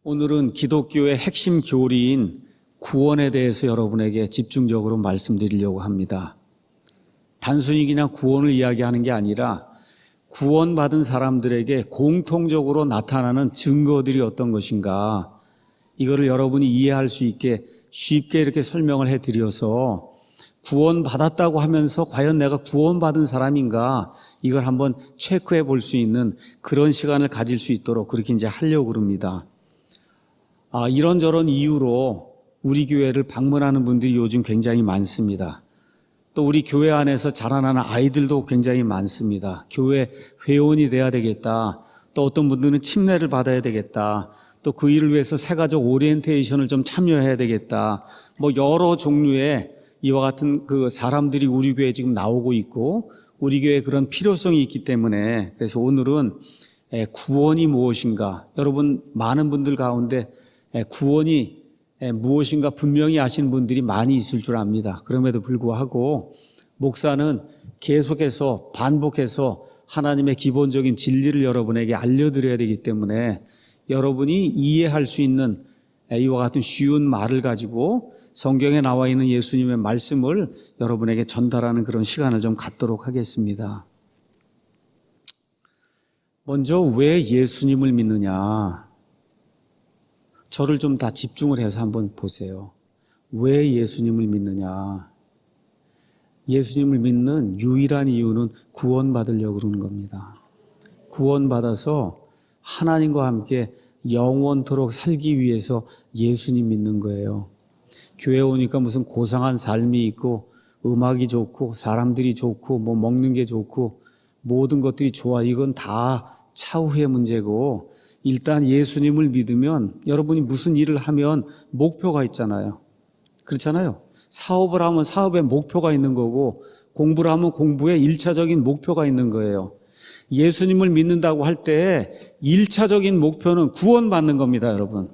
오늘은 기독교의 핵심 교리인 구원에 대해서 여러분에게 집중적으로 말씀드리려고 합니다. 단순히 그냥 구원을 이야기하는 게 아니라 구원받은 사람들에게 공통적으로 나타나는 증거들이 어떤 것인가, 이거를 여러분이 이해할 수 있게 쉽게 이렇게 설명을 해드려서 구원받았다고 하면서 과연 내가 구원받은 사람인가, 이걸 한번 체크해 볼 수 있는 그런 시간을 가질 수 있도록 그렇게 이제 하려고 그럽니다. 이런저런 이유로 우리 교회를 방문하는 분들이 요즘 굉장히 많습니다. 또 우리 교회 안에서 자라나는 아이들도 굉장히 많습니다. 교회 회원이 돼야 되겠다. 또 어떤 분들은 침례를 받아야 되겠다. 또 그 일을 위해서 새가족 오리엔테이션을 좀 참여해야 되겠다. 여러 종류의 이와 같은 그 사람들이 우리 교회에 지금 나오고 있고 우리 교회에 그런 필요성이 있기 때문에, 그래서 오늘은 구원이 무엇인가, 여러분 많은 분들 가운데 구원이 무엇인가 분명히 아시는 분들이 많이 있을 줄 압니다. 그럼에도 불구하고 목사는 계속해서 반복해서 하나님의 기본적인 진리를 여러분에게 알려드려야 되기 때문에 여러분이 이해할 수 있는 이와 같은 쉬운 말을 가지고 성경에 나와 있는 예수님의 말씀을 여러분에게 전달하는 그런 시간을 좀 갖도록 하겠습니다. 먼저 왜 예수님을 믿느냐? 저를 좀 다 집중을 해서 한번 보세요. 왜 예수님을 믿느냐? 예수님을 믿는 유일한 이유는 구원받으려고 그러는 겁니다. 구원받아서 하나님과 함께 영원토록 살기 위해서 예수님 믿는 거예요. 교회 오니까 무슨 고상한 삶이 있고 음악이 좋고 사람들이 좋고 먹는 게 좋고 모든 것들이 좋아, 이건 다 차후의 문제고, 일단 예수님을 믿으면 여러분이 무슨 일을 하면 목표가 있잖아요. 그렇잖아요. 사업을 하면 사업에 목표가 있는 거고, 공부를 하면 공부에 1차적인 목표가 있는 거예요. 예수님을 믿는다고 할 때 1차적인 목표는 구원받는 겁니다, 여러분.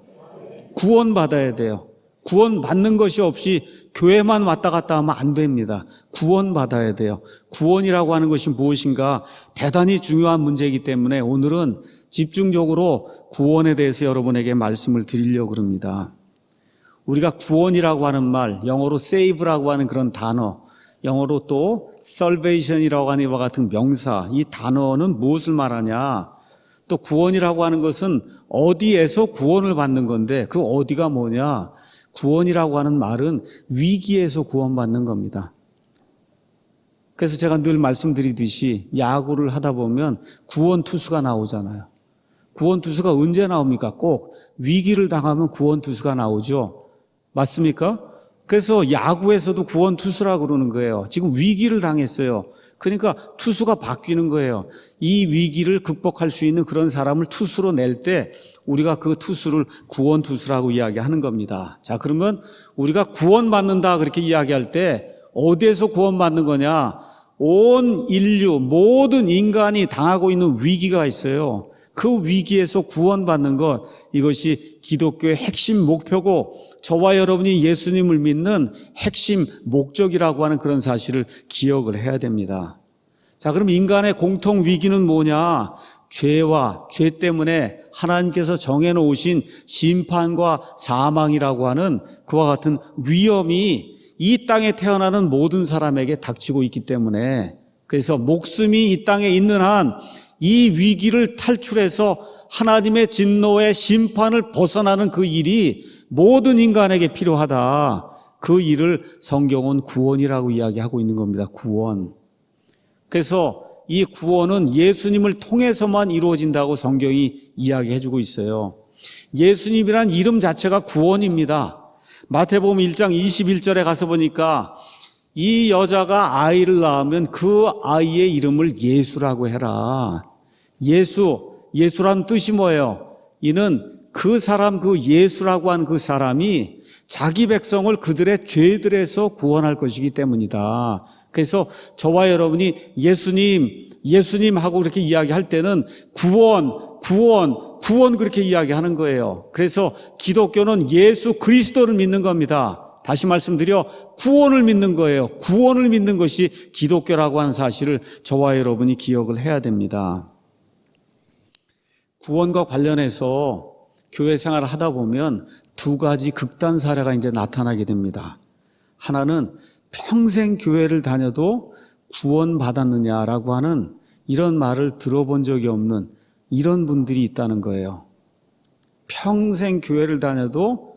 구원받아야 돼요. 구원받는 것이 없이 교회만 왔다 갔다 하면 안 됩니다. 구원받아야 돼요. 구원이라고 하는 것이 무엇인가 대단히 중요한 문제이기 때문에 오늘은 집중적으로 구원에 대해서 여러분에게 말씀을 드리려고 합니다. 우리가 구원이라고 하는 말, 영어로 save라고 하는 그런 단어, 영어로 또 salvation이라고 하는 이와 같은 명사, 이 단어는 무엇을 말하냐? 또 구원이라고 하는 것은 어디에서 구원을 받는 건데 그 어디가 뭐냐? 구원이라고 하는 말은 위기에서 구원받는 겁니다. 그래서 제가 늘 말씀드리듯이 야구를 하다 보면 구원 투수가 나오잖아요. 구원 투수가 언제 나옵니까? 꼭 위기를 당하면 구원 투수가 나오죠. 맞습니까? 그래서 야구에서도 구원 투수라고 그러는 거예요. 지금 위기를 당했어요. 그러니까 투수가 바뀌는 거예요. 이 위기를 극복할 수 있는 그런 사람을 투수로 낼 때 우리가 그 투수를 구원 투수라고 이야기하는 겁니다. 자, 그러면 우리가 구원받는다 그렇게 이야기할 때 어디에서 구원받는 거냐? 온 인류, 모든 인간이 당하고 있는 위기가 있어요. 그 위기에서 구원받는 것, 이것이 기독교의 핵심 목표고 저와 여러분이 예수님을 믿는 핵심 목적이라고 하는 그런 사실을 기억을 해야 됩니다. 자, 그럼 인간의 공통 위기는 뭐냐? 죄와 죄 때문에 하나님께서 정해놓으신 심판과 사망이라고 하는 그와 같은 위험이 이 땅에 태어나는 모든 사람에게 닥치고 있기 때문에, 그래서 목숨이 이 땅에 있는 한 이 위기를 탈출해서 하나님의 진노의 심판을 벗어나는 그 일이 모든 인간에게 필요하다. 그 일을 성경은 구원이라고 이야기하고 있는 겁니다. 구원. 그래서 이 구원은 예수님을 통해서만 이루어진다고 성경이 이야기해주고 있어요. 예수님이란 이름 자체가 구원입니다. 마태복음 1장 21절에 가서 보니까 이 여자가 아이를 낳으면 그 아이의 이름을 예수라고 해라. 예수란 뜻이 뭐예요? 이는 그 사람, 그 예수라고 하는 그 사람이 자기 백성을 그들의 죄들에서 구원할 것이기 때문이다. 그래서 저와 여러분이 예수님 하고 그렇게 이야기할 때는 구원 그렇게 이야기하는 거예요. 그래서 기독교는 예수 그리스도를 믿는 겁니다. 다시 말씀드려, 구원을 믿는 거예요. 구원을 믿는 것이 기독교라고 하는 사실을 저와 여러분이 기억을 해야 됩니다. 구원과 관련해서 교회 생활을 하다 보면 두 가지 극단 사례가 이제 나타나게 됩니다. 하나는 평생 교회를 다녀도 구원받았느냐라고 하는 이런 말을 들어본 적이 없는 이런 분들이 있다는 거예요. 평생 교회를 다녀도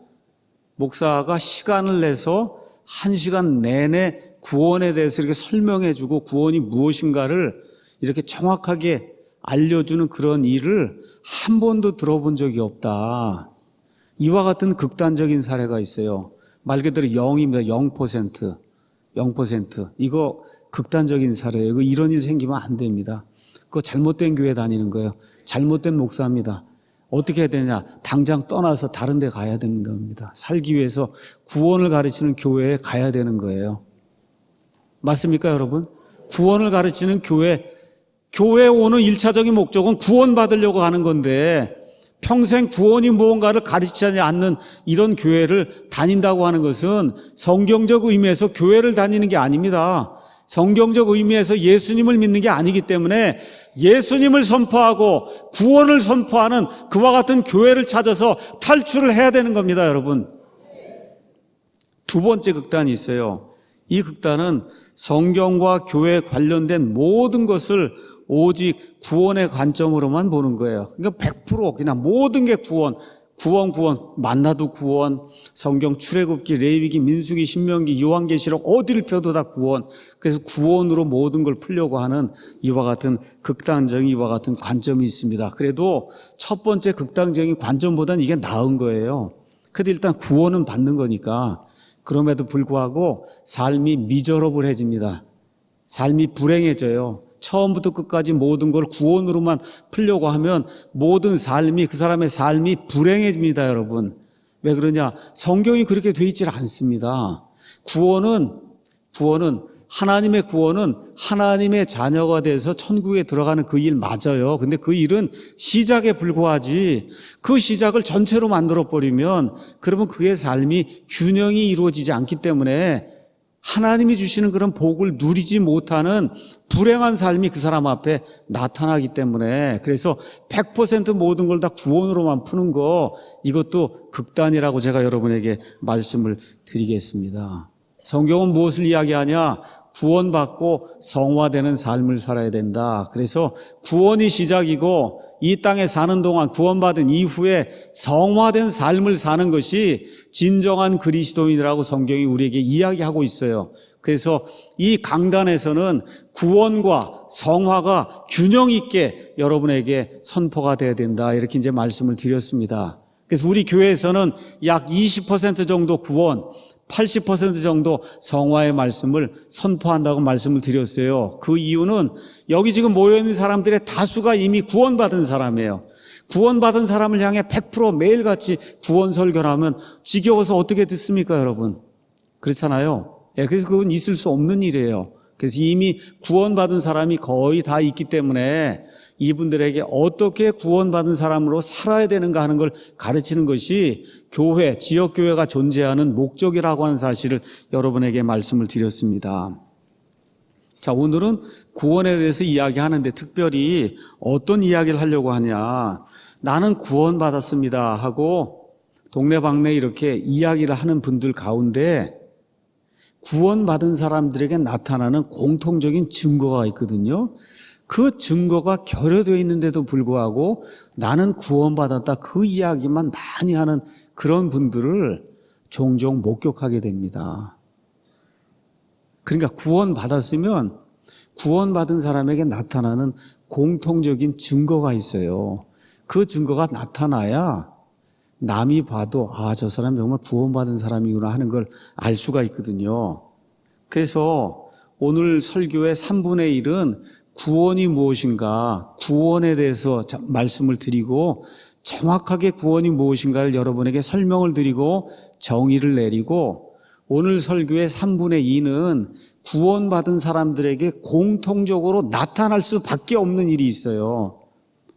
목사가 시간을 내서 1시간 내내 구원에 대해서 이렇게 설명해주고 구원이 무엇인가를 이렇게 정확하게 알려주는 그런 일을 한 번도 들어본 적이 없다. 이와 같은 극단적인 사례가 있어요. 말 그대로 0입니다. 0%. 0%. 이거 극단적인 사례예요. 이런 일 생기면 안 됩니다. 그거 잘못된 교회 다니는 거예요. 잘못된 목사입니다. 어떻게 해야 되냐? 당장 떠나서 다른 데 가야 되는 겁니다. 살기 위해서 구원을 가르치는 교회에 가야 되는 거예요. 맞습니까, 여러분? 구원을 가르치는 교회에 오는 1차적인 목적은 구원받으려고 하는 건데 평생 구원이 무언가를 가르치지 않는 이런 교회를 다닌다고 하는 것은 성경적 의미에서 교회를 다니는 게 아닙니다. 성경적 의미에서 예수님을 믿는 게 아니기 때문에 예수님을 선포하고 구원을 선포하는 그와 같은 교회를 찾아서 탈출을 해야 되는 겁니다, 여러분. 두 번째 극단이 있어요. 이 극단은 성경과 교회에 관련된 모든 것을 오직 구원의 관점으로만 보는 거예요. 그러니까 100% 그냥 모든 게 구원, 만나도 구원, 성경 출애굽기, 레위기, 민수기, 신명기, 요한계시록 어디를 펴도 다 구원. 그래서 구원으로 모든 걸 풀려고 하는 이와 같은 극단적인 이와 같은 관점이 있습니다. 그래도 첫 번째 극단적인 관점보다는 이게 나은 거예요. 그래도 일단 구원은 받는 거니까. 그럼에도 불구하고 삶이 미저러블해집니다. 삶이 불행해져요. 처음부터 끝까지 모든 걸 구원으로만 풀려고 하면 모든 삶이, 그 사람의 삶이 불행해집니다, 여러분. 왜 그러냐? 성경이 그렇게 돼 있질 않습니다. 하나님의 구원은 하나님의 자녀가 돼서 천국에 들어가는 그 일 맞아요. 근데 그 일은 시작에 불과하지, 그 시작을 전체로 만들어버리면 그러면 그의 삶이 균형이 이루어지지 않기 때문에 하나님이 주시는 그런 복을 누리지 못하는 불행한 삶이 그 사람 앞에 나타나기 때문에, 그래서 100% 모든 걸 다 구원으로만 푸는 거, 이것도 극단이라고 제가 여러분에게 말씀을 드리겠습니다. 성경은 무엇을 이야기하냐? 구원받고 성화되는 삶을 살아야 된다. 그래서 구원이 시작이고 이 땅에 사는 동안 구원받은 이후에 성화된 삶을 사는 것이 진정한 그리스도인이라고 성경이 우리에게 이야기하고 있어요. 그래서 이 강단에서는 구원과 성화가 균형 있게 여러분에게 선포가 돼야 된다, 이렇게 이제 말씀을 드렸습니다. 그래서 우리 교회에서는 약 20% 정도 구원, 80% 정도 성화의 말씀을 선포한다고 말씀을 드렸어요. 그 이유는 여기 지금 모여있는 사람들의 다수가 이미 구원받은 사람이에요. 구원받은 사람을 향해 100% 매일같이 구원 설교를 하면 지겨워서 어떻게 듣습니까, 여러분? 그렇잖아요. 그래서 그건 있을 수 없는 일이에요. 그래서 이미 구원받은 사람이 거의 다 있기 때문에 이분들에게 어떻게 구원받은 사람으로 살아야 되는가 하는 걸 가르치는 것이 교회, 지역교회가 존재하는 목적이라고 하는 사실을 여러분에게 말씀을 드렸습니다. 자, 오늘은 구원에 대해서 이야기하는데 특별히 어떤 이야기를 하려고 하냐? 나는 구원받았습니다 하고 동네방네 이렇게 이야기를 하는 분들 가운데 구원받은 사람들에게 나타나는 공통적인 증거가 있거든요. 그 증거가 결여되어 있는데도 불구하고 나는 구원받았다, 그 이야기만 많이 하는 그런 분들을 종종 목격하게 됩니다. 그러니까 구원받았으면 구원받은 사람에게 나타나는 공통적인 증거가 있어요. 그 증거가 나타나야 남이 봐도 저 사람 정말 구원받은 사람이구나 하는 걸 알 수가 있거든요. 그래서 오늘 설교의 3분의 1은 구원이 무엇인가, 구원에 대해서 말씀을 드리고 정확하게 구원이 무엇인가를 여러분에게 설명을 드리고 정의를 내리고, 오늘 설교의 3분의 2는 구원받은 사람들에게 공통적으로 나타날 수밖에 없는 일이 있어요.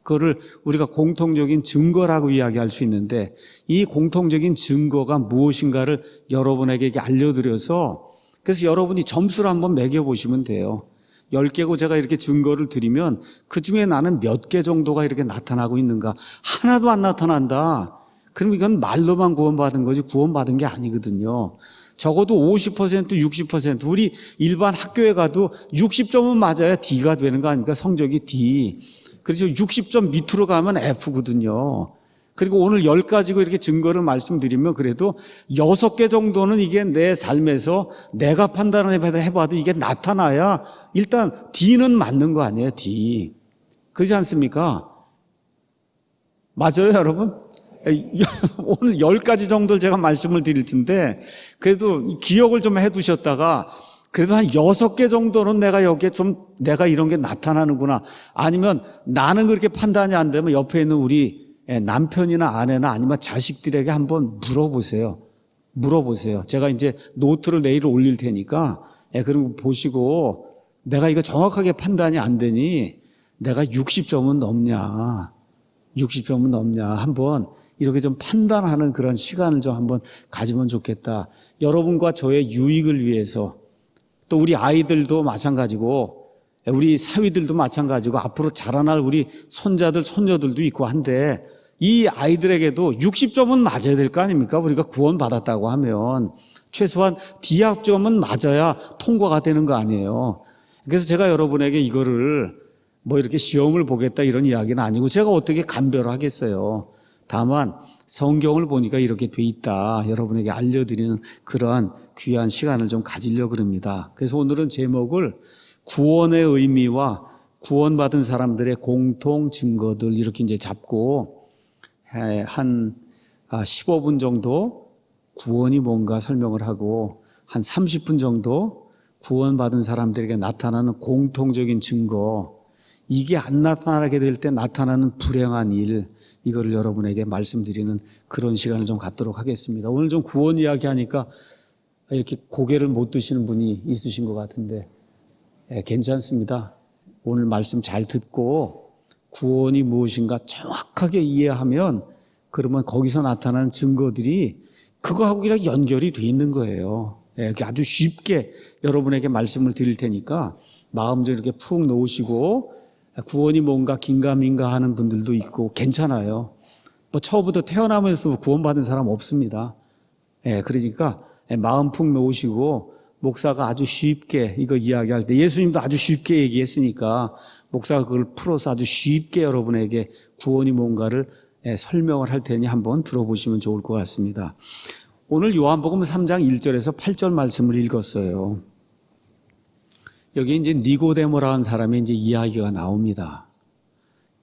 그거를 우리가 공통적인 증거라고 이야기할 수 있는데, 이 공통적인 증거가 무엇인가를 여러분에게 알려드려서, 그래서 여러분이 점수를 한번 매겨보시면 돼요. 10개고 제가 이렇게 증거를 드리면 그 중에 나는 몇 개 정도가 이렇게 나타나고 있는가? 하나도 안 나타난다. 그럼 이건 말로만 구원받은 거지 구원받은 게 아니거든요. 적어도 50%, 60% 우리 일반 학교에 가도 60점은 맞아야 D가 되는 거 아닙니까? 성적이 D. 그래서 60점 밑으로 가면 F거든요. 그리고 오늘 10가지고 이렇게 증거를 말씀드리면 그래도 6개 정도는 이게 내 삶에서 내가 판단을 해봐도 이게 나타나야 일단 D는 맞는 거 아니에요, D. 그렇지 않습니까? 맞아요, 여러분? 오늘 10가지 정도를 제가 말씀을 드릴 텐데 그래도 기억을 좀 해두셨다가 그래도 한 6개 정도는 내가 여기에 좀 내가 이런 게 나타나는구나. 아니면 나는 그렇게 판단이 안 되면 옆에 있는 우리 남편이나 아내나 아니면 자식들에게 한번 물어보세요. 제가 이제 노트를 내일 올릴 테니까 그런 거 보시고 내가 이거 정확하게 판단이 안 되니 내가 60점은 넘냐. 60점은 넘냐. 한번 이렇게 좀 판단하는 그런 시간을 좀 한번 가지면 좋겠다. 여러분과 저의 유익을 위해서 또 우리 아이들도 마찬가지고 우리 사위들도 마찬가지고 앞으로 자라날 우리 손자들 손녀들도 있고 한데 이 아이들에게도 60점은 맞아야 될 거 아닙니까? 우리가 구원받았다고 하면 최소한 D합점은 맞아야 통과가 되는 거 아니에요. 그래서 제가 여러분에게 이거를 뭐 이렇게 시험을 보겠다 이런 이야기는 아니고 제가 어떻게 감별을 하겠어요. 다만 성경을 보니까 이렇게 돼 있다. 여러분에게 알려드리는 그러한 귀한 시간을 좀 가지려고 합니다. 그래서 오늘은 제목을 구원의 의미와 구원받은 사람들의 공통 증거들 이렇게 이제 잡고 한 15분 정도 구원이 뭔가 설명을 하고 한 30분 정도 구원받은 사람들에게 나타나는 공통적인 증거 이게 안 나타나게 될 때 나타나는 불행한 일 이거를 여러분에게 말씀드리는 그런 시간을 좀 갖도록 하겠습니다. 오늘 좀 구원 이야기 하니까 이렇게 고개를 못 드시는 분이 있으신 것 같은데 괜찮습니다. 오늘 말씀 잘 듣고 구원이 무엇인가 정확하게 이해하면 그러면 거기서 나타나는 증거들이 그거하고 그냥 연결이 돼 있는 거예요. 아주 쉽게 여러분에게 말씀을 드릴 테니까 마음 좀 이렇게 푹 놓으시고 구원이 뭔가 긴가민가 하는 분들도 있고 괜찮아요. 뭐 처음부터 태어나면서 구원받은 사람 없습니다. 그러니까 마음 푹 놓으시고 목사가 아주 쉽게 이거 이야기할 때 예수님도 아주 쉽게 얘기했으니까 목사가 그걸 풀어서 아주 쉽게 여러분에게 구원이 뭔가를 설명을 할 테니 한번 들어보시면 좋을 것 같습니다. 오늘 요한복음 3장 1절에서 8절 말씀을 읽었어요. 여기 이제 니고데모라는 사람의 이제 이야기가 나옵니다.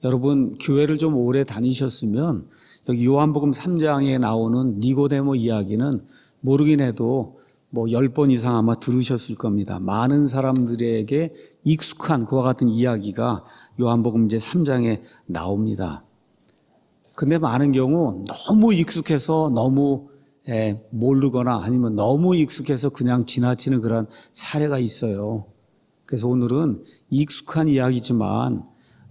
여러분 교회를 좀 오래 다니셨으면 여기 요한복음 3장에 나오는 니고데모 이야기는 모르긴 해도 뭐 10번 이상 아마 들으셨을 겁니다. 많은 사람들에게 익숙한 그와 같은 이야기가 요한복음 이제 3장에 나옵니다. 근데 많은 경우 너무 익숙해서 너무 모르거나 아니면 너무 익숙해서 그냥 지나치는 그런 사례가 있어요. 그래서 오늘은 익숙한 이야기지만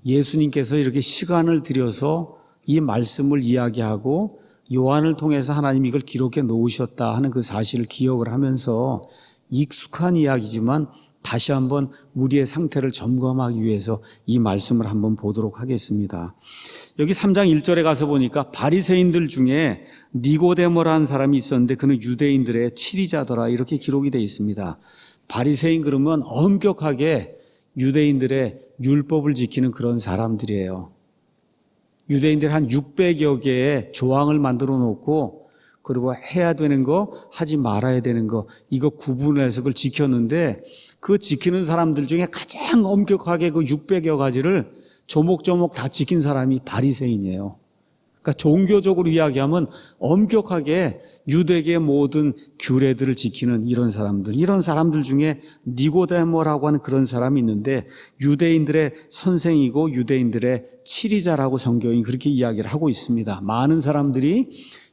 예수님께서 이렇게 시간을 들여서 이 말씀을 이야기하고 요한을 통해서 하나님이 이걸 기록해 놓으셨다 하는 그 사실을 기억을 하면서 익숙한 이야기지만 다시 한번 우리의 상태를 점검하기 위해서 이 말씀을 한번 보도록 하겠습니다. 여기 3장 1절에 가서 보니까 바리새인들 중에 니고데모라는 사람이 있었는데 그는 유대인들의 치리자더라 이렇게 기록이 되어 있습니다. 바리새인 그러면 엄격하게 유대인들의 율법을 지키는 그런 사람들이에요. 유대인들 한 600여 개의 조항을 만들어 놓고 그리고 해야 되는 거 하지 말아야 되는 거 이거 구분해서 그걸 지켰는데 그 지키는 사람들 중에 가장 엄격하게 그 600여 가지를 조목조목 다 지킨 사람이 바리새인이에요. 그러니까 종교적으로 이야기하면 엄격하게 유대계의 모든 규례들을 지키는 이런 사람들 중에 니고데모라고 하는 그런 사람이 있는데 유대인들의 선생이고 유대인들의 치리자라고 성경이 그렇게 이야기를 하고 있습니다. 많은 사람들이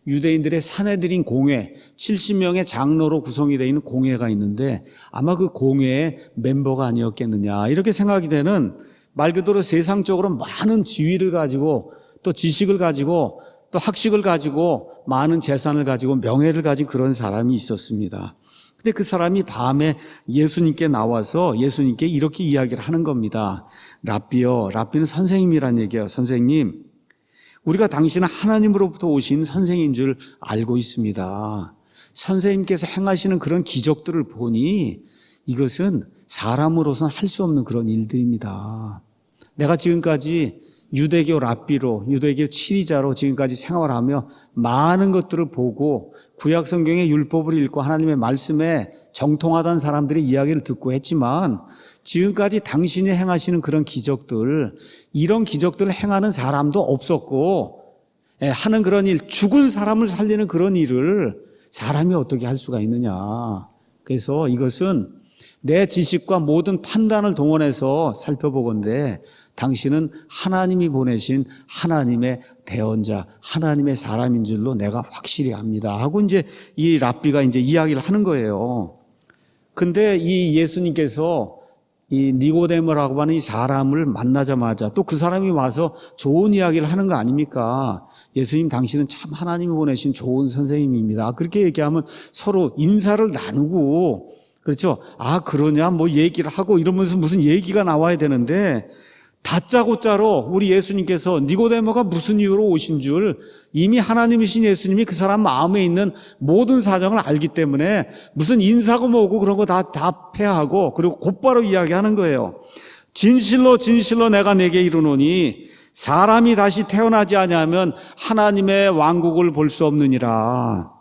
유대인들의 사내들인 공회, 70명의 장로로 구성이 되어 있는 공회가 있는데 아마 그 공회의 멤버가 아니었겠느냐 이렇게 생각이 되는 말 그대로 세상적으로 많은 지위를 가지고 또 지식을 가지고 또 학식을 가지고 많은 재산을 가지고 명예를 가진 그런 사람이 있었습니다. 근데 그 사람이 밤에 예수님께 나와서 예수님께 이렇게 이야기를 하는 겁니다. 랍비요, 랍비는 선생님이란 얘기예요. 선생님, 우리가 당신은 하나님으로부터 오신 선생인 줄 알고 있습니다. 선생님께서 행하시는 그런 기적들을 보니 이것은 사람으로서는 할 수 없는 그런 일들입니다. 내가 지금까지 유대교 랍비로, 유대교 치리자로 지금까지 생활하며 많은 것들을 보고 구약 성경의 율법을 읽고 하나님의 말씀에 정통하던 사람들의 이야기를 듣고 했지만 지금까지 당신이 행하시는 그런 기적들, 이런 기적들을 행하는 사람도 없었고 하는 그런 일, 죽은 사람을 살리는 그런 일을 사람이 어떻게 할 수가 있느냐. 그래서 이것은 내 지식과 모든 판단을 동원해서 살펴보건대 당신은 하나님이 보내신 하나님의 대언자, 하나님의 사람인 줄로 내가 확실히 압니다 하고 이제 이 랍비가 이제 이야기를 하는 거예요. 근데 이 예수님께서 이 니고데모라고 하는 이 사람을 만나자마자 또 그 사람이 와서 좋은 이야기를 하는 거 아닙니까? 예수님 당신은 참 하나님이 보내신 좋은 선생님입니다. 그렇게 얘기하면 서로 인사를 나누고, 그렇죠? 아, 그러냐? 뭐 얘기를 하고 이러면서 무슨 얘기가 나와야 되는데 다짜고짜로 우리 예수님께서 니고데모가 무슨 이유로 오신 줄 이미 하나님이신 예수님이 그 사람 마음에 있는 모든 사정을 알기 때문에 무슨 인사고 뭐고 그런 거 다 답해하고 그리고 곧바로 이야기하는 거예요. 진실로 진실로 내가 내게 이르노니 사람이 다시 태어나지 아니하면 하나님의 왕국을 볼 수 없느니라.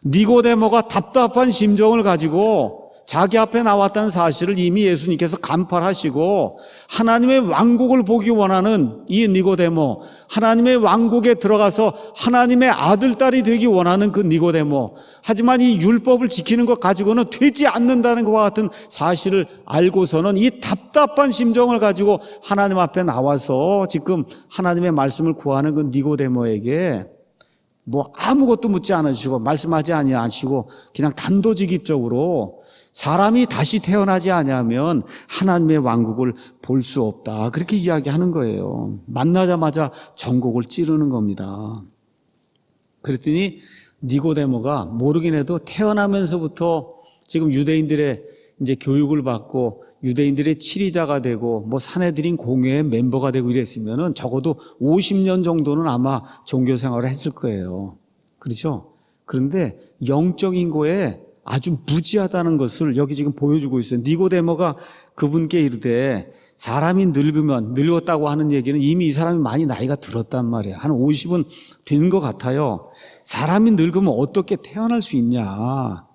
니고데모가 답답한 심정을 가지고 자기 앞에 나왔다는 사실을 이미 예수님께서 간파하시고 하나님의 왕국을 보기 원하는 이 니고데모, 하나님의 왕국에 들어가서 하나님의 아들, 딸이 되기 원하는 그 니고데모, 하지만 이 율법을 지키는 것 가지고는 되지 않는다는 것과 같은 사실을 알고서는 이 답답한 심정을 가지고 하나님 앞에 나와서 지금 하나님의 말씀을 구하는 그 니고데모에게 뭐 아무것도 묻지 않으시고 말씀하지 아니하시고 그냥 단도직입적으로 사람이 다시 태어나지 아니하면 하나님의 왕국을 볼 수 없다, 그렇게 이야기하는 거예요. 만나자마자 전곡을 찌르는 겁니다. 그랬더니 니고데모가 모르긴 해도 태어나면서부터 지금 유대인들의 이제 교육을 받고 유대인들의 치리자가 되고 뭐 사내들인 공회의 멤버가 되고 이랬으면은 적어도 50년 정도는 아마 종교 생활을 했을 거예요. 그렇죠? 그런데 영적 인고에 아주 무지하다는 것을 여기 지금 보여주고 있어요. 니고데모가 그분께 이르되 사람이 늙으면, 늙었다고 하는 얘기는 이미 이 사람이 많이 나이가 들었단 말이에요. 한 50은 된 것 같아요. 사람이 늙으면 어떻게 태어날 수 있냐.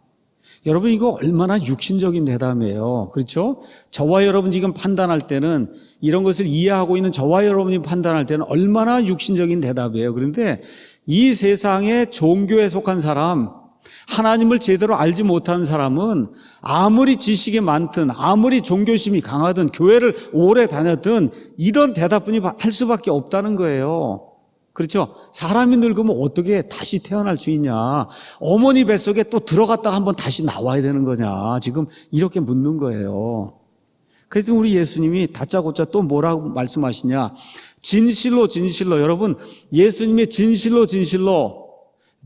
여러분, 이거 얼마나 육신적인 대담이에요. 그렇죠? 저와 여러분 지금 판단할 때는, 이런 것을 이해하고 있는 저와 여러분이 판단할 때는 얼마나 육신적인 대답이에요. 그런데 이 세상에 종교에 속한 사람, 하나님을 제대로 알지 못하는 사람은 아무리 지식이 많든 아무리 종교심이 강하든 교회를 오래 다녔든 이런 대답뿐이 할 수밖에 없다는 거예요. 그렇죠? 사람이 늙으면 어떻게 다시 태어날 수 있냐? 어머니 뱃속에 또 들어갔다가 한번 다시 나와야 되는 거냐? 지금 이렇게 묻는 거예요. 그래도 우리 예수님이 다짜고짜 또 뭐라고 말씀하시냐? 진실로 진실로, 여러분, 예수님의 진실로 진실로,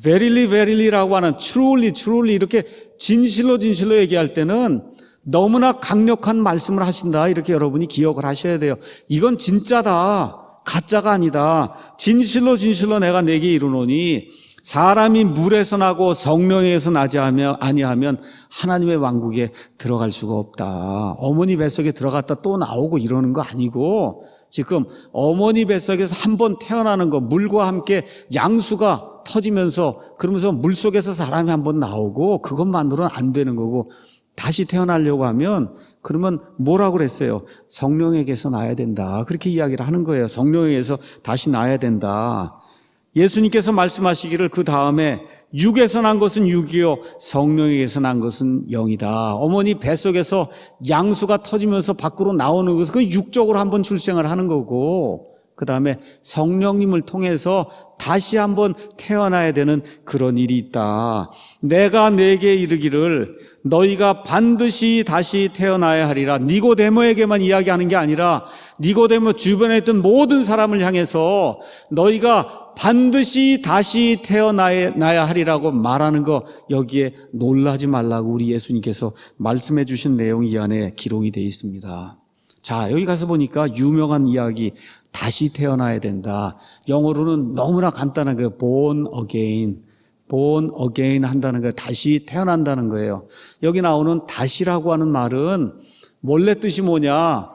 verily veryly라고 하는 truly truly 이렇게 진실로 진실로 얘기할 때는 너무나 강력한 말씀을 하신다, 이렇게 여러분이 기억을 하셔야 돼요. 이건 진짜다, 가짜가 아니다. 진실로 진실로 내가 내게 이르노니 사람이 물에서 나고 성령에서 나지 아니하면 하나님의 왕국에 들어갈 수가 없다. 어머니 뱃속에 들어갔다 또 나오고 이러는 거 아니고, 지금 어머니 뱃속에서 한번 태어나는 거, 물과 함께 양수가 터지면서 그러면서 물속에서 사람이 한번 나오고 그것만으로는 안 되는 거고, 다시 태어나려고 하면 그러면 뭐라고 그랬어요? 성령에게서 나야 된다, 그렇게 이야기를 하는 거예요. 성령에게서 다시 나야 된다. 예수님께서 말씀하시기를 그 다음에 육에서 난 것은 육이요 성령에게서 난 것은 영이다. 어머니 뱃속에서 양수가 터지면서 밖으로 나오는 것은 그 육적으로 한번 출생을 하는 거고, 그 다음에 성령님을 통해서 다시 한번 태어나야 되는 그런 일이 있다. 내가 내게 이르기를 너희가 반드시 다시 태어나야 하리라. 니고데모에게만 이야기하는 게 아니라 니고데모 주변에 있던 모든 사람을 향해서 너희가 반드시 다시 태어나야 하리라고 말하는 거, 여기에 놀라지 말라고 우리 예수님께서 말씀해 주신 내용이 이 안에 기록이 되어 있습니다. 자, 여기 가서 보니까 유명한 이야기, 다시 태어나야 된다. 영어로는 너무나 간단한 거예요. born again. born again 한다는 거예요. 다시 태어난다는 거예요. 여기 나오는 다시라고 하는 말은 원래 뜻이 뭐냐?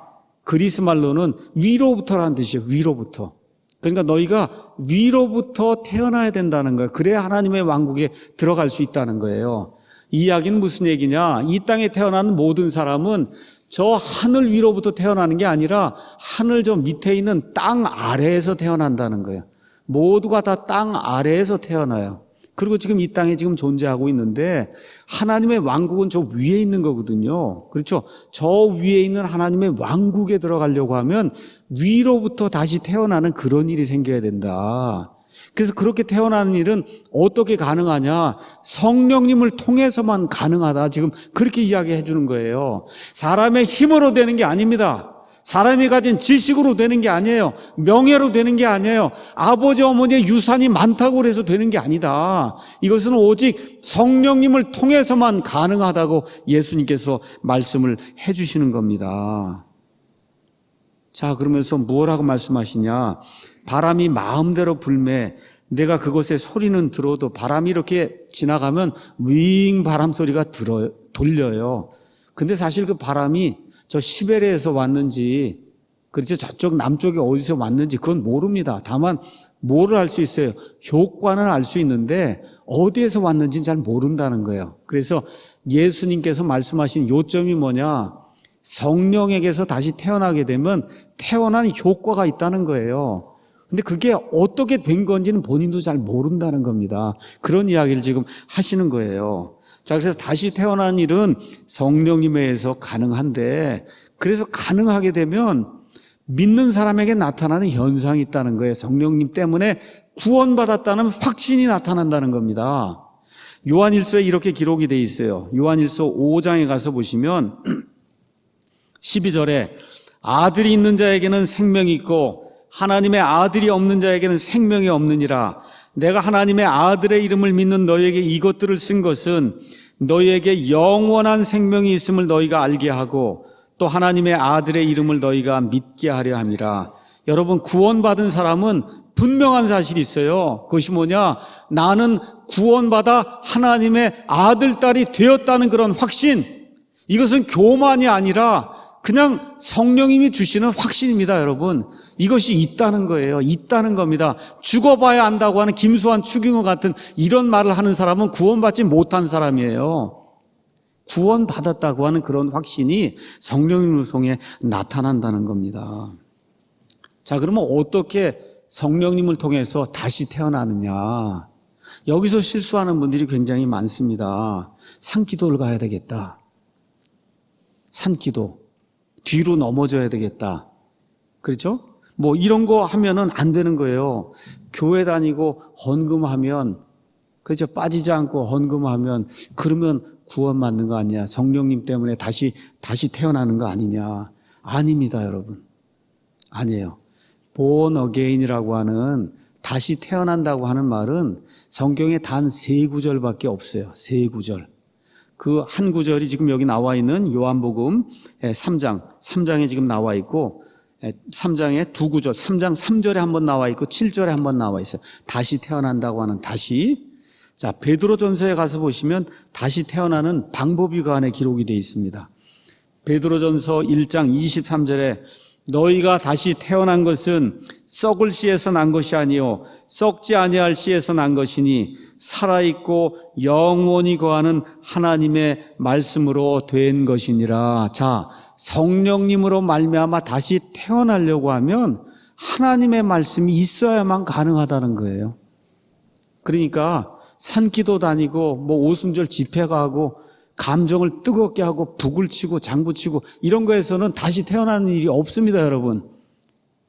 그리스 말로는 위로부터라는 뜻이에요. 위로부터. 그러니까 너희가 위로부터 태어나야 된다는 거예요. 그래야 하나님의 왕국에 들어갈 수 있다는 거예요. 이 이야기는 무슨 얘기냐? 이 땅에 태어난 모든 사람은 저 하늘 위로부터 태어나는 게 아니라 하늘 저 밑에 있는 땅 아래에서 태어난다는 거예요. 모두가 다 땅 아래에서 태어나요. 그리고 지금 이 땅에 지금 존재하고 있는데 하나님의 왕국은 저 위에 있는 거거든요. 그렇죠? 저 위에 있는 하나님의 왕국에 들어가려고 하면 위로부터 다시 태어나는 그런 일이 생겨야 된다. 그래서 그렇게 태어나는 일은 어떻게 가능하냐? 성령님을 통해서만 가능하다. 지금 그렇게 이야기해 주는 거예요. 사람의 힘으로 되는 게 아닙니다. 사람이 가진 지식으로 되는 게 아니에요. 명예로 되는 게 아니에요. 아버지 어머니의 유산이 많다고 해서 되는 게 아니다. 이것은 오직 성령님을 통해서만 가능하다고 예수님께서 말씀을 해 주시는 겁니다. 자, 그러면서 무엇라고 말씀하시냐? 바람이 마음대로 불매 내가 그곳에 소리는 들어도 바람이 이렇게 지나가면 윙 바람 소리가 돌려요. 근데 사실 그 바람이 저 시베리아에서 왔는지, 그렇죠, 저쪽 남쪽에 어디서 왔는지 그건 모릅니다. 다만 뭐를 알 수 있어요? 효과는 알 수 있는데 어디에서 왔는지는 잘 모른다는 거예요. 그래서 예수님께서 말씀하신 요점이 뭐냐? 성령에게서 다시 태어나게 되면 태어난 효과가 있다는 거예요. 근데 그게 어떻게 된 건지는 본인도 잘 모른다는 겁니다. 그런 이야기를 지금 하시는 거예요. 자, 그래서 다시 태어난 일은 성령님에 의해서 가능한데, 그래서 가능하게 되면 믿는 사람에게 나타나는 현상이 있다는 거예요. 성령님 때문에 구원받았다는 확신이 나타난다는 겁니다. 요한일서에 이렇게 기록이 되어 있어요. 요한일서 5장에 가서 보시면 12절에 아들이 있는 자에게는 생명이 있고 하나님의 아들이 없는 자에게는 생명이 없느니라. 내가 하나님의 아들의 이름을 믿는 너희에게 이것들을 쓴 것은 너희에게 영원한 생명이 있음을 너희가 알게 하고 또 하나님의 아들의 이름을 너희가 믿게 하려 함이라. 여러분, 구원받은 사람은 분명한 사실이 있어요. 그것이 뭐냐? 나는 구원받아 하나님의 아들, 딸이 되었다는 그런 확신. 이것은 교만이 아니라 그냥 성령님이 주시는 확신입니다, 여러분. 이것이 있다는 거예요. 있다는 겁니다. 죽어봐야 안다고 하는 김수환, 추경호 같은 이런 말을 하는 사람은 구원받지 못한 사람이에요. 구원받았다고 하는 그런 확신이 성령님을 통해 나타난다는 겁니다. 자, 그러면 어떻게 성령님을 통해서 다시 태어나느냐? 여기서 실수하는 분들이 굉장히 많습니다. 산기도를 가야 되겠다. 산기도. 뒤로 넘어져야 되겠다. 그렇죠? 뭐 이런 거 하면은 안 되는 거예요. 교회 다니고 헌금하면, 그렇죠? 빠지지 않고 헌금하면 그러면 구원받는 거 아니냐? 성령님 때문에 다시 태어나는 거 아니냐? 아닙니다, 여러분. 아니에요. born again이라고 하는 다시 태어난다고 하는 말은 성경에 단 3구절밖에 없어요. 3구절. 그 한 구절이 지금 여기 나와 있는 요한복음 3장에 지금 나와 있고 3장에 2구절, 3장 3절에 한번 나와 있고 7절에 한번 나와 있어요. 다시 태어난다고 하는 다시. 자, 베드로전서에 가서 보시면 다시 태어나는 방법이 그 안에 기록이 되어 있습니다. 베드로전서 1장 23절에 너희가 다시 태어난 것은 썩을 씨에서 난 것이 아니요 썩지 아니할 씨에서 난 것이니 살아있고 영원히 거하는 하나님의 말씀으로 된 것이니라. 자, 성령님으로 말미암아 다시 태어나려고 하면 하나님의 말씀이 있어야만 가능하다는 거예요. 그러니까 산기도 다니고 뭐 오순절 집회 가고 감정을 뜨겁게 하고 북을 치고 장구 치고 이런 거에서는 다시 태어나는 일이 없습니다, 여러분.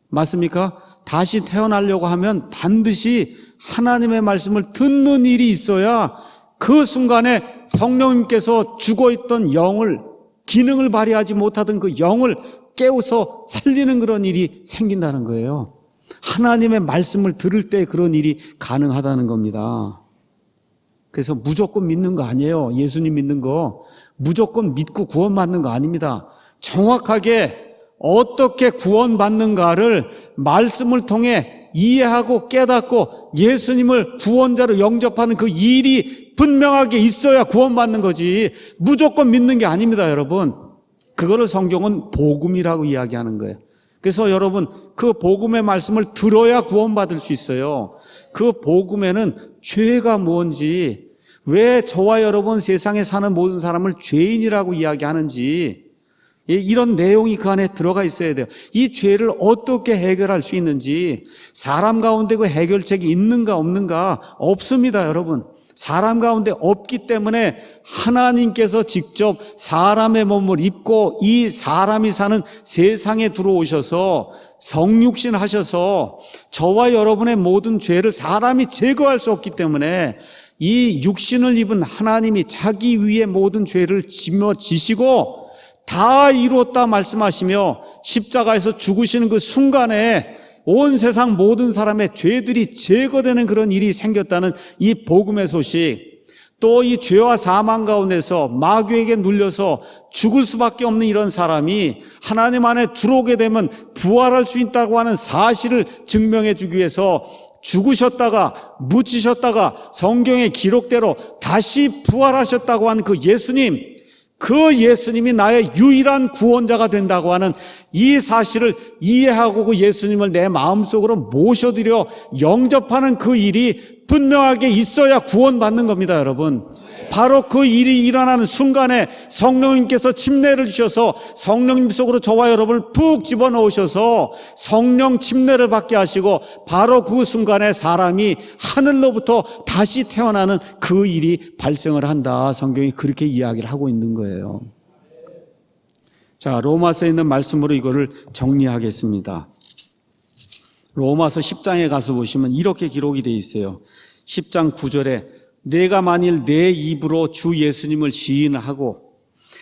맞습니까? 다시 태어나려고 하면 반드시 하나님의 말씀을 듣는 일이 있어야 그 순간에 성령님께서 죽어있던 영을, 기능을 발휘하지 못하던 그 영을 깨워서 살리는 그런 일이 생긴다는 거예요. 하나님의 말씀을 들을 때 그런 일이 가능하다는 겁니다. 그래서 무조건 믿는 거 아니에요. 예수님 믿는 거 무조건 믿고 구원받는 거 아닙니다. 정확하게 어떻게 구원받는가를 말씀을 통해 이해하고 깨닫고 예수님을 구원자로 영접하는 그 일이 분명하게 있어야 구원받는 거지 무조건 믿는 게 아닙니다, 여러분. 그거를 성경은 복음이라고 이야기하는 거예요. 그래서 여러분, 그 복음의 말씀을 들어야 구원받을 수 있어요. 그 복음에는 죄가 뭔지, 왜 저와 여러분 세상에 사는 모든 사람을 죄인이라고 이야기하는지, 이런 내용이 그 안에 들어가 있어야 돼요. 이 죄를 어떻게 해결할 수 있는지, 사람 가운데 그 해결책이 있는가 없는가? 없습니다, 여러분. 사람 가운데 없기 때문에 하나님께서 직접 사람의 몸을 입고 이 사람이 사는 세상에 들어오셔서 성육신 하셔서 저와 여러분의 모든 죄를 사람이 제거할 수 없기 때문에 이 육신을 입은 하나님이 자기 위에 모든 죄를 지시고 다 이루었다 말씀하시며 십자가에서 죽으시는 그 순간에 온 세상 모든 사람의 죄들이 제거되는 그런 일이 생겼다는 이 복음의 소식, 또 이 죄와 사망 가운데서 마귀에게 눌려서 죽을 수밖에 없는 이런 사람이 하나님 안에 들어오게 되면 부활할 수 있다고 하는 사실을 증명해 주기 위해서 죽으셨다가 묻히셨다가 성경의 기록대로 다시 부활하셨다고 하는 그 예수님, 그 예수님이 나의 유일한 구원자가 된다고 하는 이 사실을 이해하고 그 예수님을 내 마음속으로 모셔드려 영접하는 그 일이 분명하게 있어야 구원받는 겁니다, 여러분. 바로 그 일이 일어나는 순간에 성령님께서 침례를 주셔서 성령님 속으로 저와 여러분을 푹 집어넣으셔서 성령 침례를 받게 하시고 바로 그 순간에 사람이 하늘로부터 다시 태어나는 그 일이 발생을 한다. 성경이 그렇게 이야기를 하고 있는 거예요. 자, 로마서에 있는 말씀으로 이거를 정리하겠습니다. 로마서 10장에 가서 보시면 이렇게 기록이 되어 있어요. 10장 9절에 내가 만일 내 입으로 주 예수님을 시인하고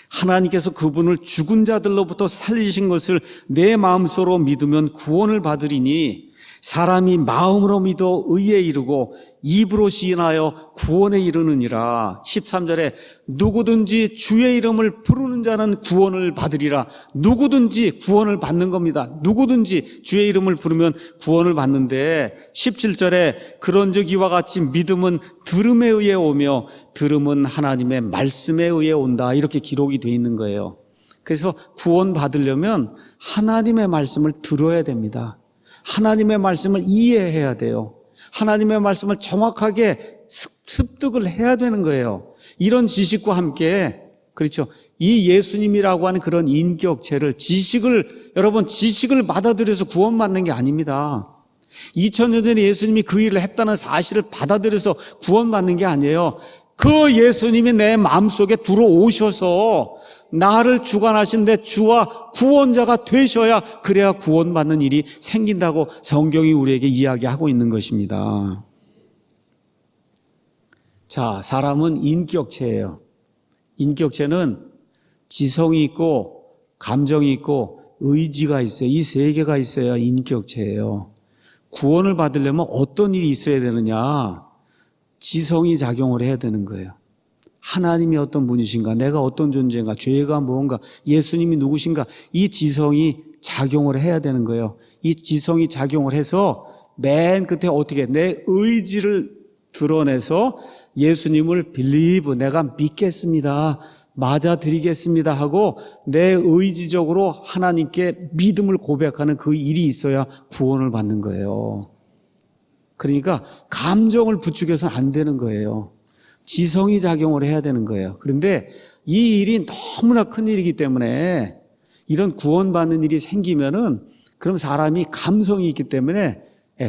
하나님께서 그분을 죽은 자들로부터 살리신 것을 내 마음속으로 믿으면 구원을 받으리니 사람이 마음으로 믿어 의에 이르고 입으로 시인하여 구원에 이르느니라. 13절에 누구든지 주의 이름을 부르는 자는 구원을 받으리라. 누구든지 구원을 받는 겁니다. 누구든지 주의 이름을 부르면 구원을 받는데 17절에 그런즉 이와 같이 믿음은 들음에 의해 오며 들음은 하나님의 말씀에 의해 온다. 이렇게 기록이 되어 있는 거예요. 그래서 구원 받으려면 하나님의 말씀을 들어야 됩니다. 하나님의 말씀을 이해해야 돼요. 하나님의 말씀을 정확하게 습득을 해야 되는 거예요. 이런 지식과 함께, 그렇죠, 이 예수님이라고 하는 그런 인격체를, 여러분 지식을 받아들여서 구원받는 게 아닙니다. 2000년 전에 예수님이 그 일을 했다는 사실을 받아들여서 구원받는 게 아니에요. 그 예수님이 내 마음속에 들어오셔서 나를 주관하신 내 주와 구원자가 되셔야, 그래야 구원받는 일이 생긴다고 성경이 우리에게 이야기하고 있는 것입니다. 자, 사람은 인격체예요. 인격체는 지성이 있고 감정이 있고 의지가 있어요. 이 세 개가 있어야 인격체예요. 구원을 받으려면 어떤 일이 있어야 되느냐? 지성이 작용을 해야 되는 거예요. 하나님이 어떤 분이신가, 내가 어떤 존재인가, 죄가 무언가, 예수님이 누구신가, 이 지성이 작용을 해야 되는 거예요. 이 지성이 작용을 해서 맨 끝에 어떻게 내 의지를 드러내서 예수님을 believe, 내가 믿겠습니다, 맞아드리겠습니다 하고 내 의지적으로 하나님께 믿음을 고백하는 그 일이 있어야 구원을 받는 거예요. 그러니까 감정을 부추겨서는 안 되는 거예요. 지성이 작용을 해야 되는 거예요. 그런데 이 일이 너무나 큰 일이기 때문에 이런 구원받는 일이 생기면은 그럼 사람이 감성이 있기 때문에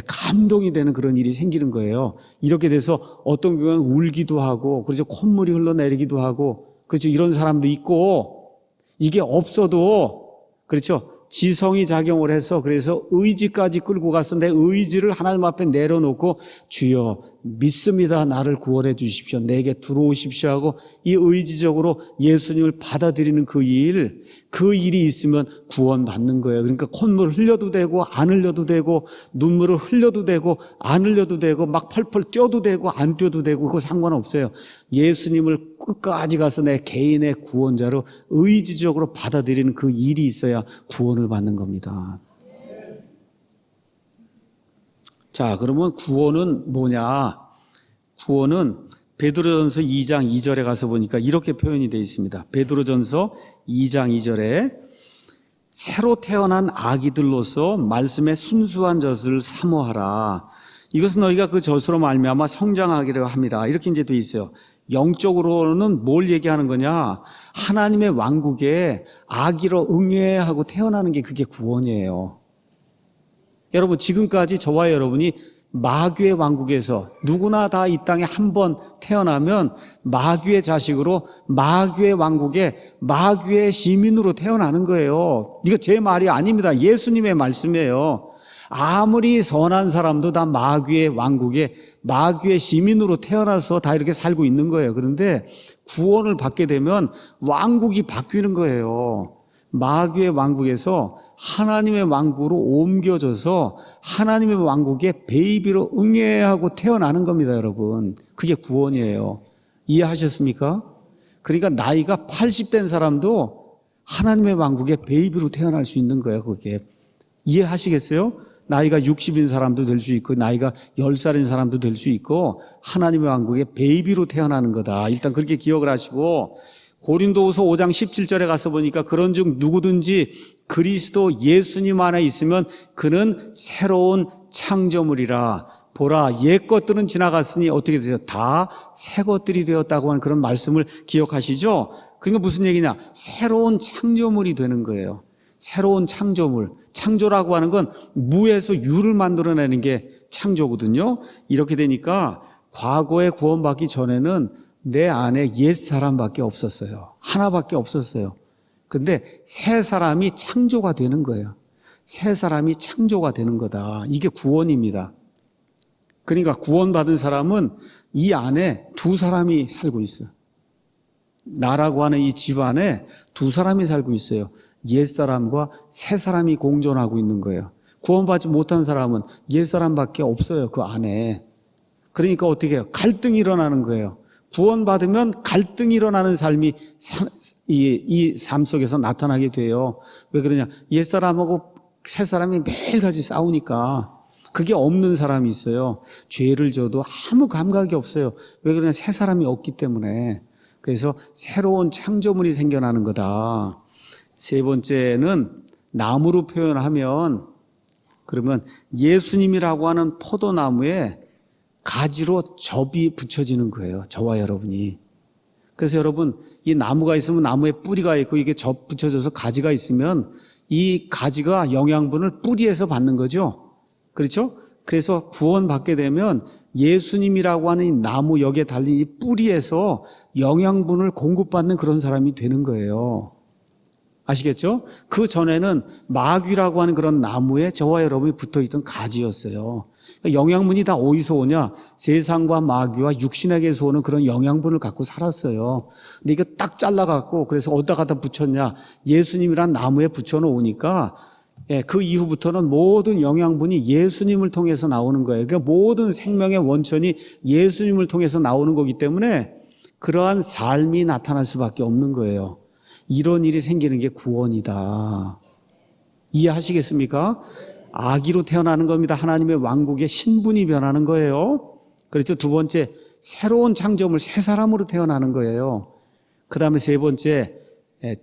감동이 되는 그런 일이 생기는 거예요. 이렇게 돼서 어떤 경우는 울기도 하고, 그렇죠, 콧물이 흘러내리기도 하고, 그렇죠, 이런 사람도 있고, 이게 없어도, 그렇죠, 지성이 작용을 해서 그래서 의지까지 끌고 가서 내 의지를 하나님 앞에 내려놓고 주여 믿습니다, 나를 구원해 주십시오, 내게 들어오십시오 하고 이 의지적으로 예수님을 받아들이는 그 일이 있으면 구원받는 거예요. 그러니까 콧물 흘려도 되고 안 흘려도 되고 눈물을 흘려도 되고 안 흘려도 되고 막 펄펄 뛰어도 되고 안 뛰어도 되고 그거 상관없어요. 예수님을 끝까지 가서 내 개인의 구원자로 의지적으로 받아들이는 그 일이 있어야 구원을 받는 겁니다. 자, 그러면 구원은 뭐냐? 구원은 베드로전서 2장 2절에 가서 보니까 이렇게 표현이 되어 있습니다. 베드로전서 2장 2절에 새로 태어난 아기들로서 말씀의 순수한 젖을 사모하라. 이것은 너희가 그 젖으로 말미암아 성장하기를 함이라. 이렇게 이제 되어 있어요. 영적으로는 뭘 얘기하는 거냐? 하나님의 왕국에 아기로 응애하고 태어나는 게 그게 구원이에요. 여러분, 지금까지 저와 여러분이 마귀의 왕국에서 누구나 다 이 땅에 한 번 태어나면 마귀의 자식으로 마귀의 왕국에 마귀의 시민으로 태어나는 거예요. 이거 제 말이 아닙니다. 예수님의 말씀이에요. 아무리 선한 사람도 다 마귀의 왕국에 마귀의 시민으로 태어나서 다 이렇게 살고 있는 거예요. 그런데 구원을 받게 되면 왕국이 바뀌는 거예요. 마귀의 왕국에서 하나님의 왕국으로 옮겨져서 하나님의 왕국에 베이비로 응애하고 태어나는 겁니다, 여러분. 그게 구원이에요. 이해하셨습니까? 그러니까 나이가 80된 사람도 하나님의 왕국에 베이비로 태어날 수 있는 거예요, 그게. 이해하시겠어요? 나이가 60인 사람도 될 수 있고 나이가 10살인 사람도 될 수 있고 하나님의 왕국에 베이비로 태어나는 거다. 일단 그렇게 기억을 하시고, 고린도후서 5장 17절에 가서 보니까 그런즉 누구든지 그리스도 예수님 안에 있으면 그는 새로운 창조물이라. 보라, 옛 것들은 지나갔으니 어떻게 되세요? 다 새 것들이 되었다고 하는 그런 말씀을 기억하시죠? 그러니까 무슨 얘기냐? 새로운 창조물이 되는 거예요. 새로운 창조물. 창조라고 하는 건 무에서 유를 만들어내는 게 창조거든요. 이렇게 되니까 과거에 구원받기 전에는 내 안에 옛 사람밖에 없었어요. 하나밖에 없었어요. 근데 새 사람이 창조가 되는 거예요. 새 사람이 창조가 되는 거다. 이게 구원입니다. 그러니까 구원받은 사람은 이 안에 두 사람이 살고 있어요. 나라고 하는 이 집 안에 두 사람이 살고 있어요. 옛 사람과 새 사람이 공존하고 있는 거예요. 구원받지 못한 사람은 옛 사람밖에 없어요, 그 안에. 그러니까 어떻게 해요? 갈등이 일어나는 거예요. 구원받으면 갈등이 일어나는 삶이 이 삶 속에서 나타나게 돼요. 왜 그러냐? 옛사람하고 새사람이 매일같이 싸우니까. 그게 없는 사람이 있어요. 죄를 져도 아무 감각이 없어요. 왜 그러냐? 새사람이 없기 때문에. 그래서 새로운 창조물이 생겨나는 거다. 세 번째는 나무로 표현하면, 그러면 예수님이라고 하는 포도나무에 가지로 접이 붙여지는 거예요. 저와 여러분이. 그래서 여러분, 이 나무가 있으면 나무에 뿌리가 있고 이게 접 붙여져서 가지가 있으면 이 가지가 영양분을 뿌리에서 받는 거죠. 그렇죠? 그래서 구원받게 되면 예수님이라고 하는 이 나무 역에 달린 이 뿌리에서 영양분을 공급받는 그런 사람이 되는 거예요. 아시겠죠? 그 전에는 마귀라고 하는 그런 나무에 저와 여러분이 붙어있던 가지였어요. 영양분이 다 어디서 오냐? 세상과 마귀와 육신에게서 오는 그런 영양분을 갖고 살았어요. 근데 이거 딱 잘라갖고 그래서 어디다 갖다 붙였냐? 예수님이란 나무에 붙여놓으니까 그 이후부터는 모든 영양분이 예수님을 통해서 나오는 거예요. 그러니까 모든 생명의 원천이 예수님을 통해서 나오는 거기 때문에 그러한 삶이 나타날 수밖에 없는 거예요. 이런 일이 생기는 게 구원이다. 이해하시겠습니까? 아기로 태어나는 겁니다. 하나님의 왕국의 신분이 변하는 거예요. 그렇죠. 두 번째, 새로운 창조물, 새 사람으로 태어나는 거예요. 그 다음에 세 번째,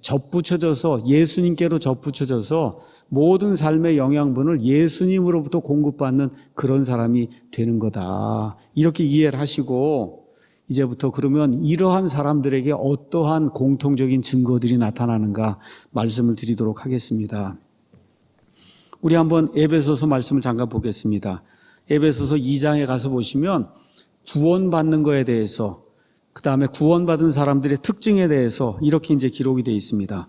접붙여져서 예수님께로 접붙여져서 모든 삶의 영양분을 예수님으로부터 공급받는 그런 사람이 되는 거다. 이렇게 이해를 하시고, 이제부터 그러면 이러한 사람들에게 어떠한 공통적인 증거들이 나타나는가 말씀을 드리도록 하겠습니다. 우리 한번 에베소서 말씀을 잠깐 보겠습니다. 에베소서 2장에 가서 보시면 구원받는 거에 대해서, 그 다음에 구원받은 사람들의 특징에 대해서 이렇게 이제 기록이 되어 있습니다.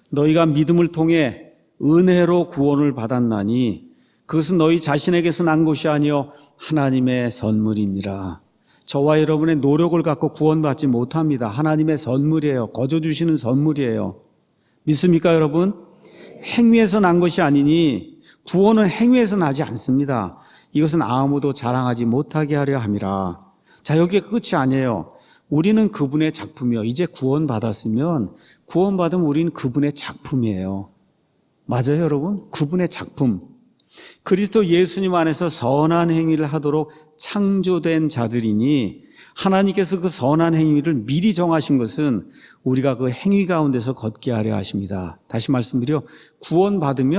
너희가 믿음을 통해 은혜로 구원을 받았나니 그것은 너희 자신에게서 난 것이 아니요 하나님의 선물입니다. 저와 여러분의 노력을 갖고 구원받지 못합니다. 하나님의 선물이에요. 거저 주시는 선물이에요. 믿습니까, 여러분? 행위에서 난 것이 아니니 구원은 행위에서 나지 않습니다. 이것은 아무도 자랑하지 못하게 하려 함이라. 자, 여기에 끝이 아니에요. 우리는 그분의 작품이요. 이제 구원받았으면 구원받으면 우리는 그분의 작품이에요. 맞아요, 여러분? 그분의 작품. 그리스도 예수님 안에서 선한 행위를 하도록 창조된 자들이니 하나님께서 그 선한 행위를 미리 정하신 것은 우리가 그 행위 가운데서 걷게 하려 하십니다. 다시 말씀드려, 구원받은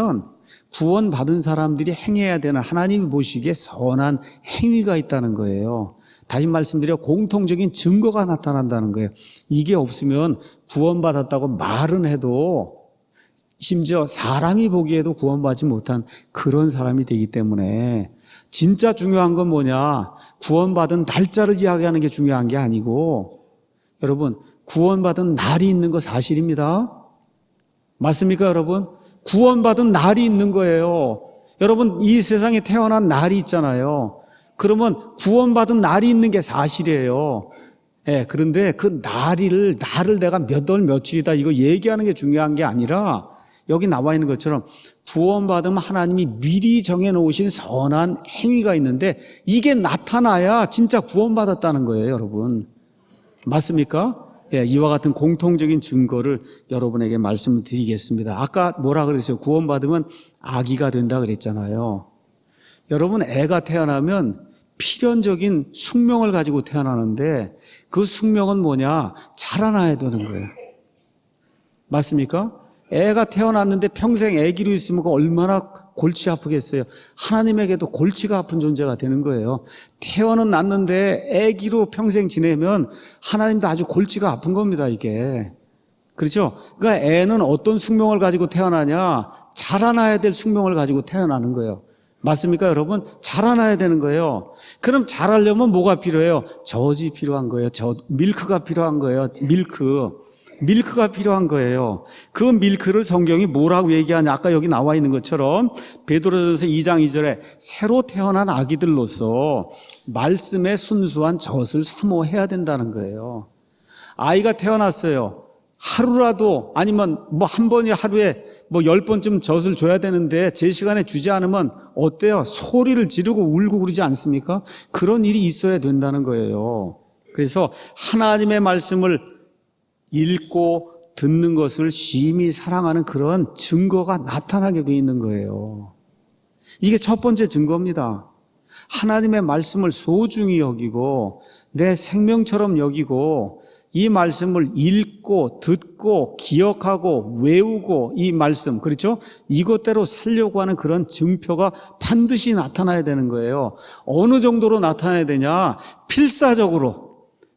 사람들이 행해야 되는 하나님이 보시기에 선한 행위가 있다는 거예요. 다시 말씀드려, 공통적인 증거가 나타난다는 거예요. 이게 없으면 구원받았다고 말은 해도 심지어 사람이 보기에도 구원받지 못한 그런 사람이 되기 때문에 진짜 중요한 건 뭐냐? 구원받은 날짜를 이야기하는 게 중요한 게 아니고, 여러분, 구원받은 날이 있는 거 사실입니다. 맞습니까, 여러분? 구원받은 날이 있는 거예요. 여러분, 이 세상에 태어난 날이 있잖아요. 그러면 구원받은 날이 있는 게 사실이에요. 예, 그런데 그 나를 내가 몇 월 며칠이다 이거 얘기하는 게 중요한 게 아니라 여기 나와 있는 것처럼 구원받으면 하나님이 미리 정해놓으신 선한 행위가 있는데 이게 나타나야 진짜 구원받았다는 거예요, 여러분. 맞습니까? 예, 이와 같은 공통적인 증거를 여러분에게 말씀드리겠습니다. 아까 뭐라 그랬어요? 구원받으면 아기가 된다 그랬잖아요. 여러분, 애가 태어나면 필연적인 숙명을 가지고 태어나는데 그 숙명은 뭐냐? 자라나야 되는 거예요. 맞습니까? 애가 태어났는데 평생 아기로 있으면 얼마나 골치 아프겠어요. 하나님에게도 골치가 아픈 존재가 되는 거예요. 태어는 났는데 아기로 평생 지내면 하나님도 아주 골치가 아픈 겁니다, 이게. 그렇죠? 그러니까 애는 어떤 숙명을 가지고 태어나냐? 자라나야 될 숙명을 가지고 태어나는 거예요. 맞습니까, 여러분? 자라나야 되는 거예요. 그럼 자라려면 뭐가 필요해요? 젖이 필요한 거예요. 밀크가 필요한 거예요. 밀크가 필요한 거예요. 그 밀크를 성경이 뭐라고 얘기하냐? 아까 여기 나와 있는 것처럼 베드로전서 2장 2절에 새로 태어난 아기들로서 말씀의 순수한 젖을 사모해야 된다는 거예요. 아이가 태어났어요. 하루라도 아니면 한 번이 하루에 10번쯤 젖을 줘야 되는데 제 시간에 주지 않으면 어때요? 소리를 지르고 울고 그러지 않습니까? 그런 일이 있어야 된다는 거예요. 그래서 하나님의 말씀을 읽고 듣는 것을 심히 사랑하는 그런 증거가 나타나게 돼 있는 거예요. 이게 첫 번째 증거입니다. 하나님의 말씀을 소중히 여기고 내 생명처럼 여기고 이 말씀을 읽고 듣고 기억하고 외우고 이 말씀, 그렇죠? 이것대로 살려고 하는 그런 증표가 반드시 나타나야 되는 거예요. 어느 정도로 나타나야 되냐? 필사적으로.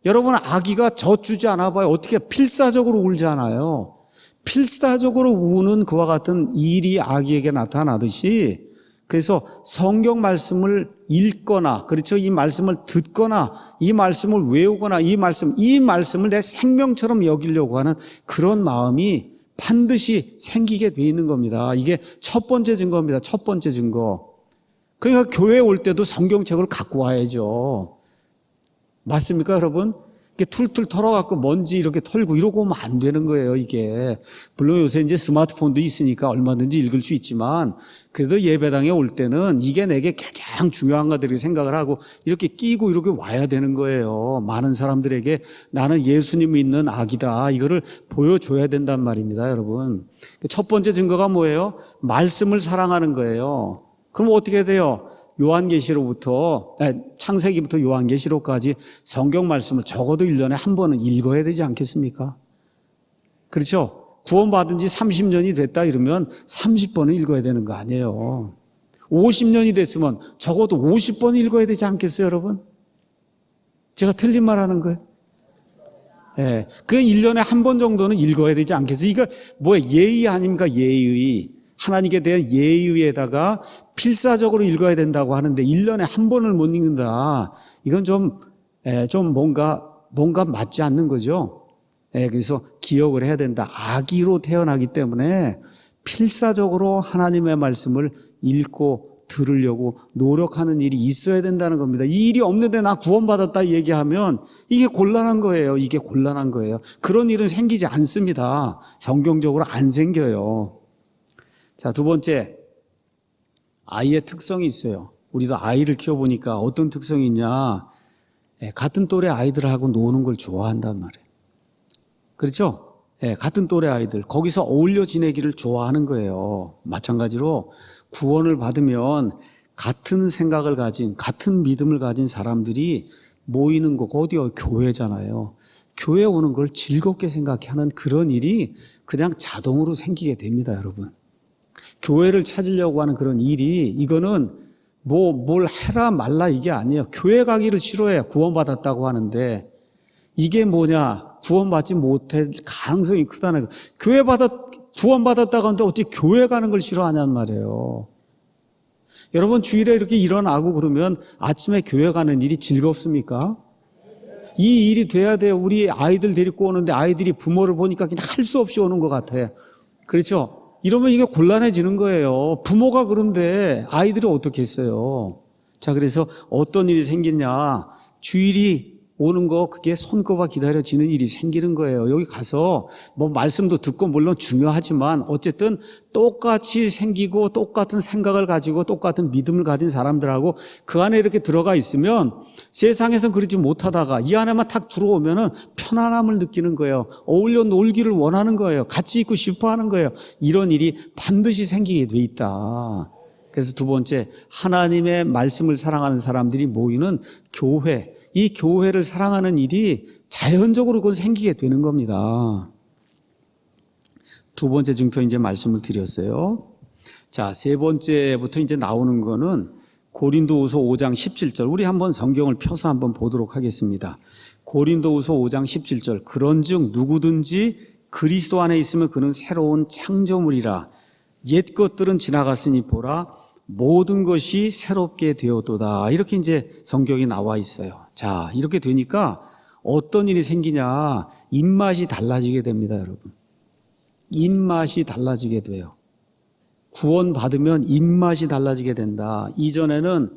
여러분, 아기가 젖 주지 않아 봐요. 어떻게 필사적으로 울지 않아요? 필사적으로 우는 그와 같은 일이 아기에게 나타나듯이, 그래서 성경 말씀을 읽거나, 그렇죠? 이 말씀을 듣거나, 이 말씀을 외우거나, 이 말씀을 내 생명처럼 여기려고 하는 그런 마음이 반드시 생기게 돼 있는 겁니다. 이게 첫 번째 증거입니다. 첫 번째 증거. 그러니까 교회에 올 때도 성경책을 갖고 와야죠. 맞습니까, 여러분? 이렇게 툴툴 털어갖고 먼지 이렇게 털고 이러고 오면 안 되는 거예요, 이게. 물론 요새 이제 스마트폰도 있으니까 얼마든지 읽을 수 있지만, 그래도 예배당에 올 때는 이게 내게 가장 중요한 것들이 생각을 하고 이렇게 끼고 이렇게 와야 되는 거예요. 많은 사람들에게 나는 예수님 믿는 아기다. 이거를 보여줘야 된단 말입니다, 여러분. 첫 번째 증거가 뭐예요? 말씀을 사랑하는 거예요. 그럼 어떻게 돼요? 창세기부터 요한계시록까지 성경 말씀을 적어도 1년에 한 번은 읽어야 되지 않겠습니까? 그렇죠? 구원받은 지 30년이 됐다 이러면 30번은 읽어야 되는 거 아니에요. 50년이 됐으면 적어도 50번 읽어야 되지 않겠어요, 여러분? 제가 틀린 말 하는 거예요? 예. 그 1년에 한 번 정도는 읽어야 되지 않겠어요? 이거 예의 아닙니까? 예의. 하나님께 대한 예의에다가 필사적으로 읽어야 된다고 하는데 1년에 한 번을 못 읽는다. 이건 좀 뭔가 맞지 않는 거죠. 그래서 기억을 해야 된다. 아기로 태어나기 때문에 필사적으로 하나님의 말씀을 읽고 들으려고 노력하는 일이 있어야 된다는 겁니다. 이 일이 없는데 나 구원받았다 얘기하면 이게 곤란한 거예요. 이게 곤란한 거예요. 그런 일은 생기지 않습니다. 성경적으로 안 생겨요. 자, 두 번째, 아이의 특성이 있어요. 우리도 아이를 키워보니까 어떤 특성이 있냐? 같은 또래 아이들하고 노는 걸 좋아한단 말이에요. 그렇죠? 예, 같은 또래 아이들, 거기서 어울려 지내기를 좋아하는 거예요. 마찬가지로 구원을 받으면 같은 생각을 가진, 같은 믿음을 가진 사람들이 모이는 곳, 어디요? 교회잖아요. 교회 오는 걸 즐겁게 생각하는 그런 일이 그냥 자동으로 생기게 됩니다, 여러분. 교회를 찾으려고 하는 그런 일이, 이거는 뭘 해라 말라 이게 아니에요. 교회 가기를 싫어해요. 구원받았다고 하는데 이게 뭐냐? 구원받지 못할 가능성이 크다는 거예요. 구원받았다고 하는데 어떻게 교회 가는 걸 싫어하냔 말이에요. 여러분, 주일에 이렇게 일어나고 그러면 아침에 교회 가는 일이 즐겁습니까? 이 일이 돼야 돼요. 우리 아이들 데리고 오는데 아이들이 부모를 보니까 그냥 할 수 없이 오는 것 같아요. 그렇죠? 이러면 이게 곤란해지는 거예요. 부모가 그런데 아이들이 어떻게 했어요? 자, 그래서 어떤 일이 생기냐. 주일이 오는 거, 그게 손꼽아 기다려지는 일이 생기는 거예요. 여기 가서 뭐 말씀도 듣고 물론 중요하지만 어쨌든 똑같이 생기고 똑같은 생각을 가지고 똑같은 믿음을 가진 사람들하고 그 안에 이렇게 들어가 있으면 세상에선 그러지 못하다가 이 안에만 탁 들어오면은 편안함을 느끼는 거예요. 어울려 놀기를 원하는 거예요. 같이 있고 싶어 하는 거예요. 이런 일이 반드시 생기게 돼 있다. 그래서 두 번째, 하나님의 말씀을 사랑하는 사람들이 모이는 교회, 이 교회를 사랑하는 일이 자연적으로 그건 생기게 되는 겁니다. 두 번째 증표 이제 말씀을 드렸어요. 자, 세 번째부터 이제 나오는 거는 고린도후서 5장 17절. 우리 한번 성경을 펴서 한번 보도록 하겠습니다. 고린도후서 5장 17절. 그런즉 누구든지 그리스도 안에 있으면 그는 새로운 창조물이라. 옛 것들은 지나갔으니 보라 모든 것이 새롭게 되었도다. 이렇게 이제 성경이 나와 있어요. 자, 이렇게 되니까 어떤 일이 생기냐? 입맛이 달라지게 됩니다, 여러분. 입맛이 달라지게 돼요. 구원받으면 입맛이 달라지게 된다. 이전에는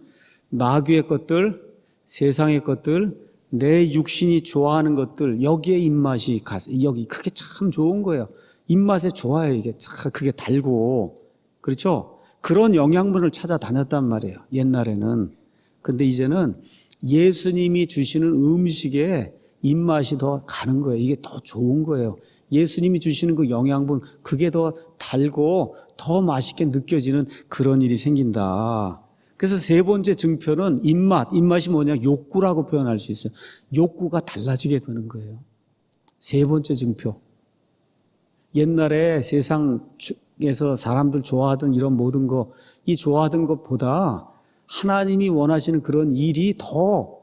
마귀의 것들, 세상의 것들, 내 육신이 좋아하는 것들, 여기에 입맛이 여기 그게 참 좋은 거예요. 입맛에 좋아요. 이게 참 그게 달고, 그렇죠? 그런 영양분을 찾아 다녔단 말이에요, 옛날에는. 근데 이제는 예수님이 주시는 음식에 입맛이 더 가는 거예요. 이게 더 좋은 거예요. 예수님이 주시는 그 영양분, 그게 더 달고 더 맛있게 느껴지는 그런 일이 생긴다. 그래서 세 번째 증표는 입맛이 뭐냐? 욕구라고 표현할 수 있어요. 욕구가 달라지게 되는 거예요. 세 번째 증표. 옛날에 세상에서 사람들 좋아하던 이런 모든 거, 이 좋아하던 것보다 하나님이 원하시는 그런 일이 더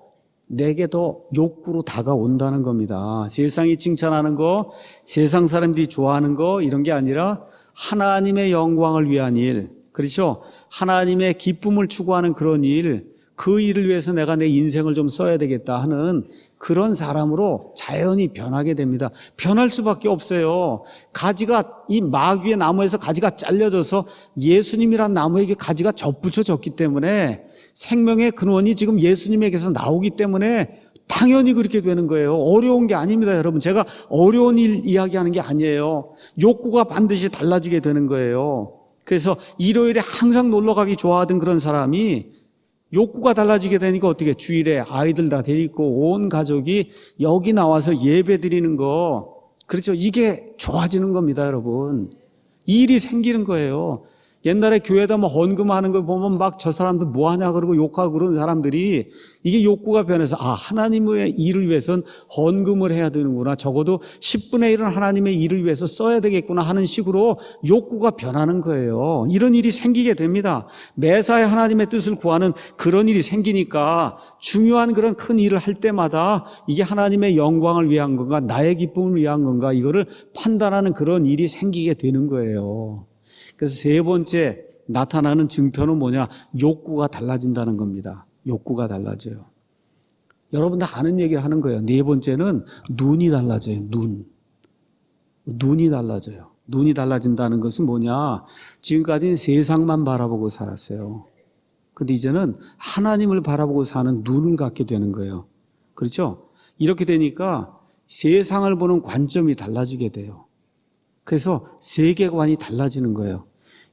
내게 더 욕구로 다가온다는 겁니다. 세상이 칭찬하는 거, 세상 사람들이 좋아하는 거, 이런 게 아니라 하나님의 영광을 위한 일, 그렇죠? 하나님의 기쁨을 추구하는 그런 일, 그 일을 위해서 내가 내 인생을 좀 써야 되겠다 하는 그런 사람으로 자연히 변하게 됩니다. 변할 수밖에 없어요. 가지가, 이 마귀의 나무에서 가지가 잘려져서 예수님이란 나무에게 가지가 접붙여졌기 때문에 생명의 근원이 지금 예수님에게서 나오기 때문에 당연히 그렇게 되는 거예요. 어려운 게 아닙니다, 여러분. 제가 어려운 일 이야기하는 게 아니에요. 욕구가 반드시 달라지게 되는 거예요. 그래서 일요일에 항상 놀러 가기 좋아하던 그런 사람이 욕구가 달라지게 되니까 어떻게 주일에 아이들 다 데리고 온 가족이 여기 나와서 예배 드리는 거, 그렇죠? 이게 좋아지는 겁니다, 여러분. 일이 생기는 거예요. 옛날에 교회에다 뭐 헌금하는 걸 보면 막 저 사람들 뭐 하냐 그러고 욕하고 그런 사람들이 이게 욕구가 변해서 하나님의 일을 위해서는 헌금을 해야 되는구나. 적어도 10분의 1은 하나님의 일을 위해서 써야 되겠구나 하는 식으로 욕구가 변하는 거예요. 이런 일이 생기게 됩니다. 매사에 하나님의 뜻을 구하는 그런 일이 생기니까 중요한 그런 큰 일을 할 때마다 이게 하나님의 영광을 위한 건가, 나의 기쁨을 위한 건가, 이거를 판단하는 그런 일이 생기게 되는 거예요. 그래서 세 번째 나타나는 증표는 뭐냐? 욕구가 달라진다는 겁니다. 욕구가 달라져요. 여러분 다 아는 얘기를 하는 거예요. 네 번째는 눈이 달라져요. 눈이 달라져요. 눈이 달라진다는 것은 뭐냐? 지금까지는 세상만 바라보고 살았어요. 근데 이제는 하나님을 바라보고 사는 눈을 갖게 되는 거예요. 그렇죠? 이렇게 되니까 세상을 보는 관점이 달라지게 돼요. 그래서 세계관이 달라지는 거예요.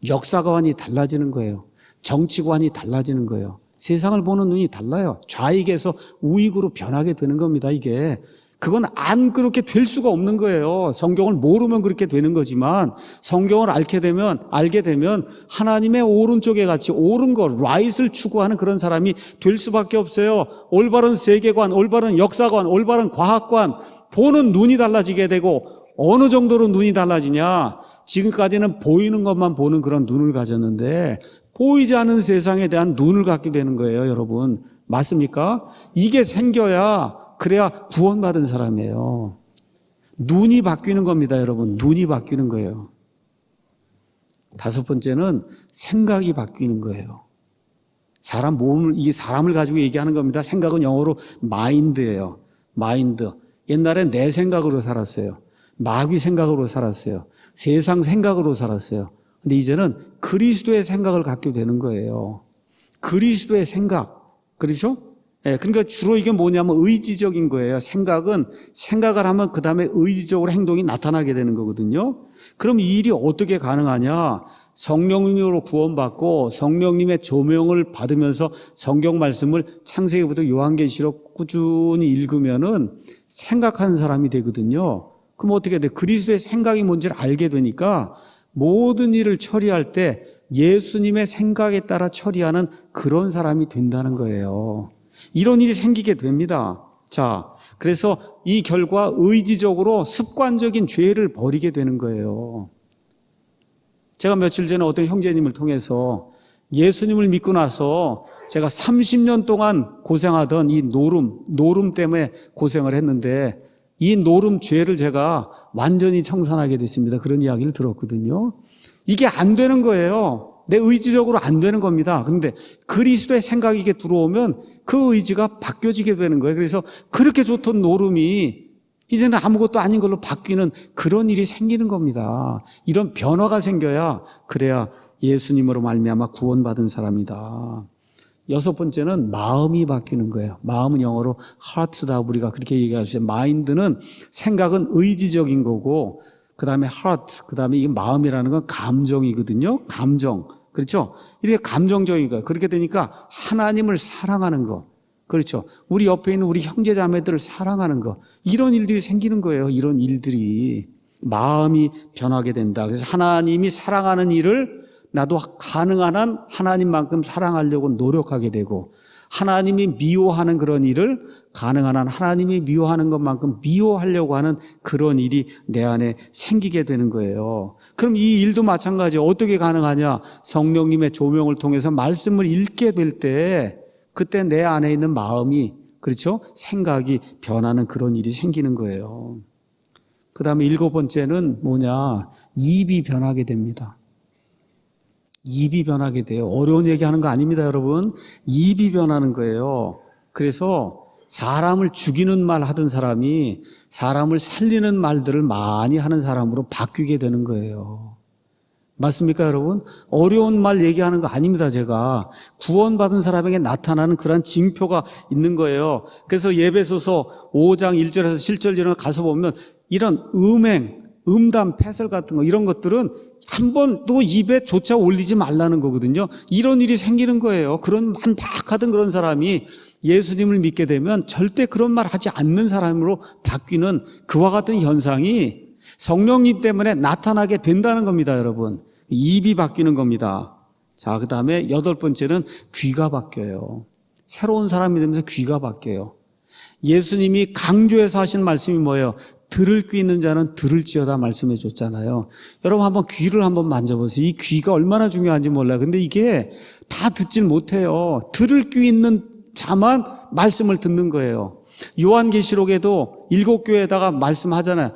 역사관이 달라지는 거예요. 정치관이 달라지는 거예요. 세상을 보는 눈이 달라요. 좌익에서 우익으로 변하게 되는 겁니다, 이게. 그건 안 그렇게 될 수가 없는 거예요. 성경을 모르면 그렇게 되는 거지만 성경을 알게 되면 하나님의 오른쪽에 같이 옳은 것, right을 추구하는 그런 사람이 될 수밖에 없어요. 올바른 세계관, 올바른 역사관, 올바른 과학관, 보는 눈이 달라지게 되고 어느 정도로 눈이 달라지냐? 지금까지는 보이는 것만 보는 그런 눈을 가졌는데 보이지 않는 세상에 대한 눈을 갖게 되는 거예요, 여러분. 맞습니까? 이게 생겨야 그래야 구원받은 사람이에요. 눈이 바뀌는 겁니다, 여러분. 눈이 바뀌는 거예요. 다섯 번째는 생각이 바뀌는 거예요. 이게 사람을 가지고 얘기하는 겁니다. 생각은 영어로 마인드예요. 마인드. 옛날에 내 생각으로 살았어요. 마귀 생각으로 살았어요. 세상 생각으로 살았어요. 근데 이제는 그리스도의 생각을 갖게 되는 거예요. 그리스도의 생각. 그렇죠? 그러니까 주로 이게 뭐냐면 의지적인 거예요. 생각을 하면 그 다음에 의지적으로 행동이 나타나게 되는 거거든요. 그럼 이 일이 어떻게 가능하냐? 성령님으로 구원받고 성령님의 조명을 받으면서 성경 말씀을 창세기부터 요한계시록 꾸준히 읽으면은 생각하는 사람이 되거든요. 그럼 어떻게 돼? 그리스도의 생각이 뭔지를 알게 되니까 모든 일을 처리할 때 예수님의 생각에 따라 처리하는 그런 사람이 된다는 거예요. 이런 일이 생기게 됩니다. 자, 그래서 이 결과 의지적으로 습관적인 죄를 버리게 되는 거예요. 제가 며칠 전에 어떤 형제님을 통해서 예수님을 믿고 나서 제가 30년 동안 고생하던 이 노름 때문에 고생을 했는데 이 노름 죄를 제가 완전히 청산하게 됐습니다. 그런 이야기를 들었거든요. 이게 안 되는 거예요. 내 의지적으로 안 되는 겁니다. 그런데 그리스도의 생각이 이게 들어오면 그 의지가 바뀌어지게 되는 거예요. 그래서 그렇게 좋던 노름이 이제는 아무것도 아닌 걸로 바뀌는 그런 일이 생기는 겁니다. 이런 변화가 생겨야 그래야 예수님으로 말미암아 구원받은 사람이다. 여섯 번째는 마음이 바뀌는 거예요. 마음은 영어로 heart다 우리가 그렇게 얘기하죠. 마인드는 생각은 의지적인 거고 그 다음에 heart, 그 다음에 이게 마음이라는 건 감정이거든요. 감정. 그렇죠? 이렇게 감정적인 거예요. 그렇게 되니까 하나님을 사랑하는 거. 그렇죠. 우리 옆에 있는 우리 형제 자매들을 사랑하는 거. 이런 일들이 생기는 거예요. 이런 일들이. 마음이 변하게 된다. 그래서 하나님이 사랑하는 일을 나도 가능한 한 하나님만큼 사랑하려고 노력하게 되고 하나님이 미워하는 그런 일을 가능한 한 하나님이 미워하는 것만큼 미워하려고 하는 그런 일이 내 안에 생기게 되는 거예요. 그럼 이 일도 마찬가지예요. 어떻게 가능하냐? 성령님의 조명을 통해서 말씀을 읽게 될 때 그때 내 안에 있는 마음이 그렇죠? 생각이 변하는 그런 일이 생기는 거예요. 그 다음에 일곱 번째는 뭐냐? 입이 변하게 됩니다. 입이 변하게 돼요. 어려운 얘기하는 거 아닙니다, 여러분. 입이 변하는 거예요. 그래서 사람을 죽이는 말 하던 사람이 사람을 살리는 말들을 많이 하는 사람으로 바뀌게 되는 거예요. 맞습니까, 여러분? 어려운 말 얘기하는 거 아닙니다, 제가. 구원받은 사람에게 나타나는 그런 징표가 있는 거예요. 그래서 에베소서 5장 1절에서 7절 이런 거 가서 보면 이런 음담, 패설 같은 거 이런 것들은 한 번도 입에 조차 올리지 말라는 거거든요. 이런 일이 생기는 거예요. 그런 막 하던 그런 사람이 예수님을 믿게 되면 절대 그런 말 하지 않는 사람으로 바뀌는 그와 같은 현상이 성령님 때문에 나타나게 된다는 겁니다, 여러분. 입이 바뀌는 겁니다. 자, 그 다음에 여덟 번째는 귀가 바뀌어요. 새로운 사람이 되면서 귀가 바뀌어요. 예수님이 강조해서 하신 말씀이 뭐예요? 들을 귀 있는 자는 들을지어다 말씀해 줬잖아요. 여러분 한번 귀를 한번 만져보세요. 이 귀가 얼마나 중요한지 몰라요. 근데 이게 다 듣질 못해요. 들을 귀 있는 자만 말씀을 듣는 거예요. 요한계시록에도 7교회에다가 말씀하잖아요.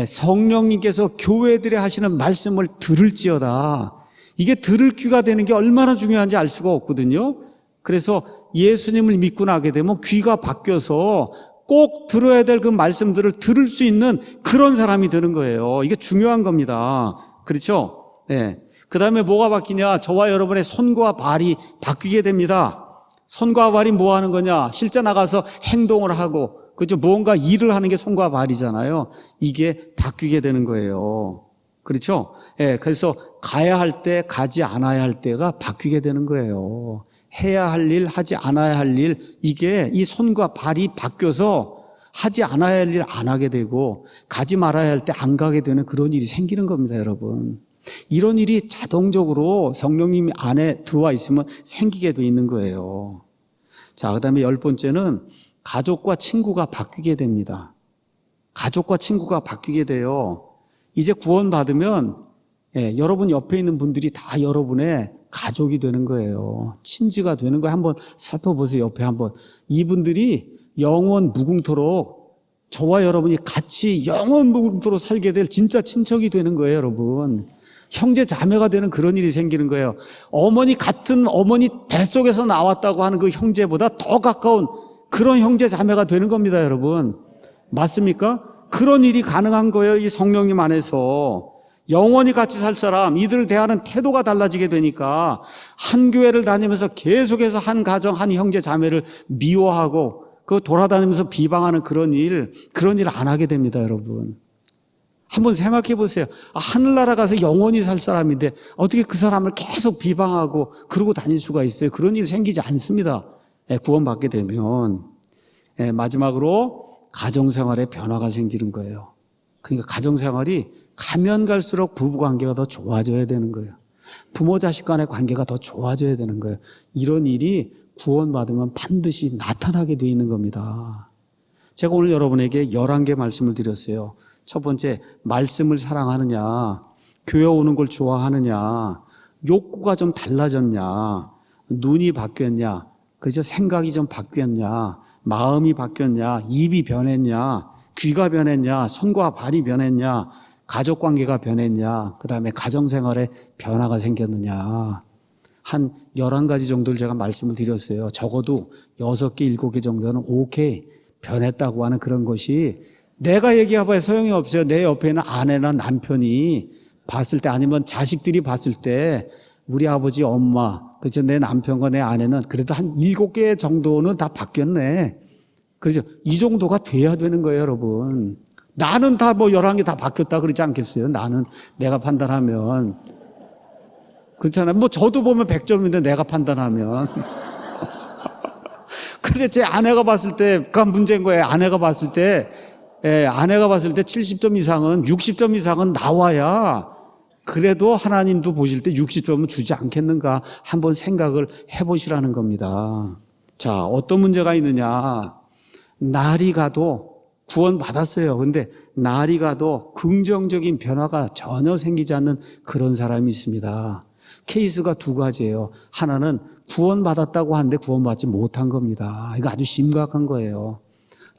성령님께서 교회들에 하시는 말씀을 들을지어다. 이게 들을 귀가 되는 게 얼마나 중요한지 알 수가 없거든요. 그래서 예수님을 믿고 나게 되면 귀가 바뀌어서 꼭 들어야 될 그 말씀들을 들을 수 있는 그런 사람이 되는 거예요. 이게 중요한 겁니다. 그렇죠? 네. 그 다음에 뭐가 바뀌냐? 저와 여러분의 손과 발이 바뀌게 됩니다. 손과 발이 뭐 하는 거냐? 실제 나가서 행동을 하고, 그렇죠? 무언가 일을 하는 게 손과 발이잖아요. 이게 바뀌게 되는 거예요. 그렇죠? 네. 그래서 가야 할 때, 가지 않아야 할 때가 바뀌게 되는 거예요. 해야 할 일, 하지 않아야 할 일, 이게 이 손과 발이 바뀌어서 하지 않아야 할 일 안 하게 되고 가지 말아야 할 때 안 가게 되는 그런 일이 생기는 겁니다, 여러분. 이런 일이 자동적으로 성령님이 안에 들어와 있으면 생기게 돼 있는 거예요. 자, 그다음에 10번째는 가족과 친구가 바뀌게 됩니다. 가족과 친구가 바뀌게 돼요. 이제 구원받으면 여러분 옆에 있는 분들이 다 여러분의 가족이 되는 거예요. 친지가 되는 거예요. 한번 살펴보세요. 옆에 한번. 이분들이 영원 무궁토록 저와 여러분이 같이 영원 무궁토록 살게 될 진짜 친척이 되는 거예요, 여러분. 형제 자매가 되는 그런 일이 생기는 거예요. 같은 어머니 뱃속에서 나왔다고 하는 그 형제보다 더 가까운 그런 형제 자매가 되는 겁니다, 여러분. 맞습니까? 그런 일이 가능한 거예요, 이 성령님 안에서. 영원히 같이 살 사람, 이들을 대하는 태도가 달라지게 되니까 한 교회를 다니면서 계속해서 한 가정, 한 형제 자매를 미워하고 그 돌아다니면서 비방하는 그런 일 안 하게 됩니다, 여러분. 한번 생각해 보세요. 하늘나라 가서 영원히 살 사람인데 어떻게 그 사람을 계속 비방하고 그러고 다닐 수가 있어요? 그런 일이 생기지 않습니다. 구원받게 되면. 마지막으로 가정생활에 변화가 생기는 거예요. 그러니까 가정생활이 가면 갈수록 부부관계가 더 좋아져야 되는 거예요. 부모 자식 간의 관계가 더 좋아져야 되는 거예요. 이런 일이 구원받으면 반드시 나타나게 되어 있는 겁니다. 제가 오늘 여러분에게 11개 말씀을 드렸어요. 첫 번째, 말씀을 사랑하느냐, 교회 오는 걸 좋아하느냐, 욕구가 좀 달라졌냐, 눈이 바뀌었냐, 그죠? 생각이 좀 바뀌었냐, 마음이 바뀌었냐, 입이 변했냐, 귀가 변했냐, 손과 발이 변했냐, 가족관계가 변했냐, 그 다음에 가정생활에 변화가 생겼느냐. 한 11가지 정도를 제가 말씀을 드렸어요. 적어도 6개, 7개 정도는 오케이, 변했다고 하는 그런 것이 내가 얘기해봐야 소용이 없어요. 내 옆에 있는 아내나 남편이 봤을 때 아니면 자식들이 봤을 때 우리 아버지, 엄마, 그죠? 내 남편과 내 아내는 그래도 한 7개 정도는 다 바뀌었네. 그죠? 이 정도가 돼야 되는 거예요, 여러분. 나는 다 11개 다 바뀌었다 그러지 않겠어요? 나는 내가 판단하면. 그렇잖아요. 저도 보면 100점인데 내가 판단하면. 근데 제 아내가 봤을 때, 그건 문제인 거예요. 아내가 봤을 때 70점 이상은, 60점 이상은 나와야 그래도 하나님도 보실 때 60점은 주지 않겠는가 한번 생각을 해보시라는 겁니다. 자, 어떤 문제가 있느냐. 날이 가도 구원받았어요. 근데 날이 가도 긍정적인 변화가 전혀 생기지 않는 그런 사람이 있습니다. 케이스가 2가지예요. 하나는 구원받았다고 하는데 구원받지 못한 겁니다. 이거 아주 심각한 거예요.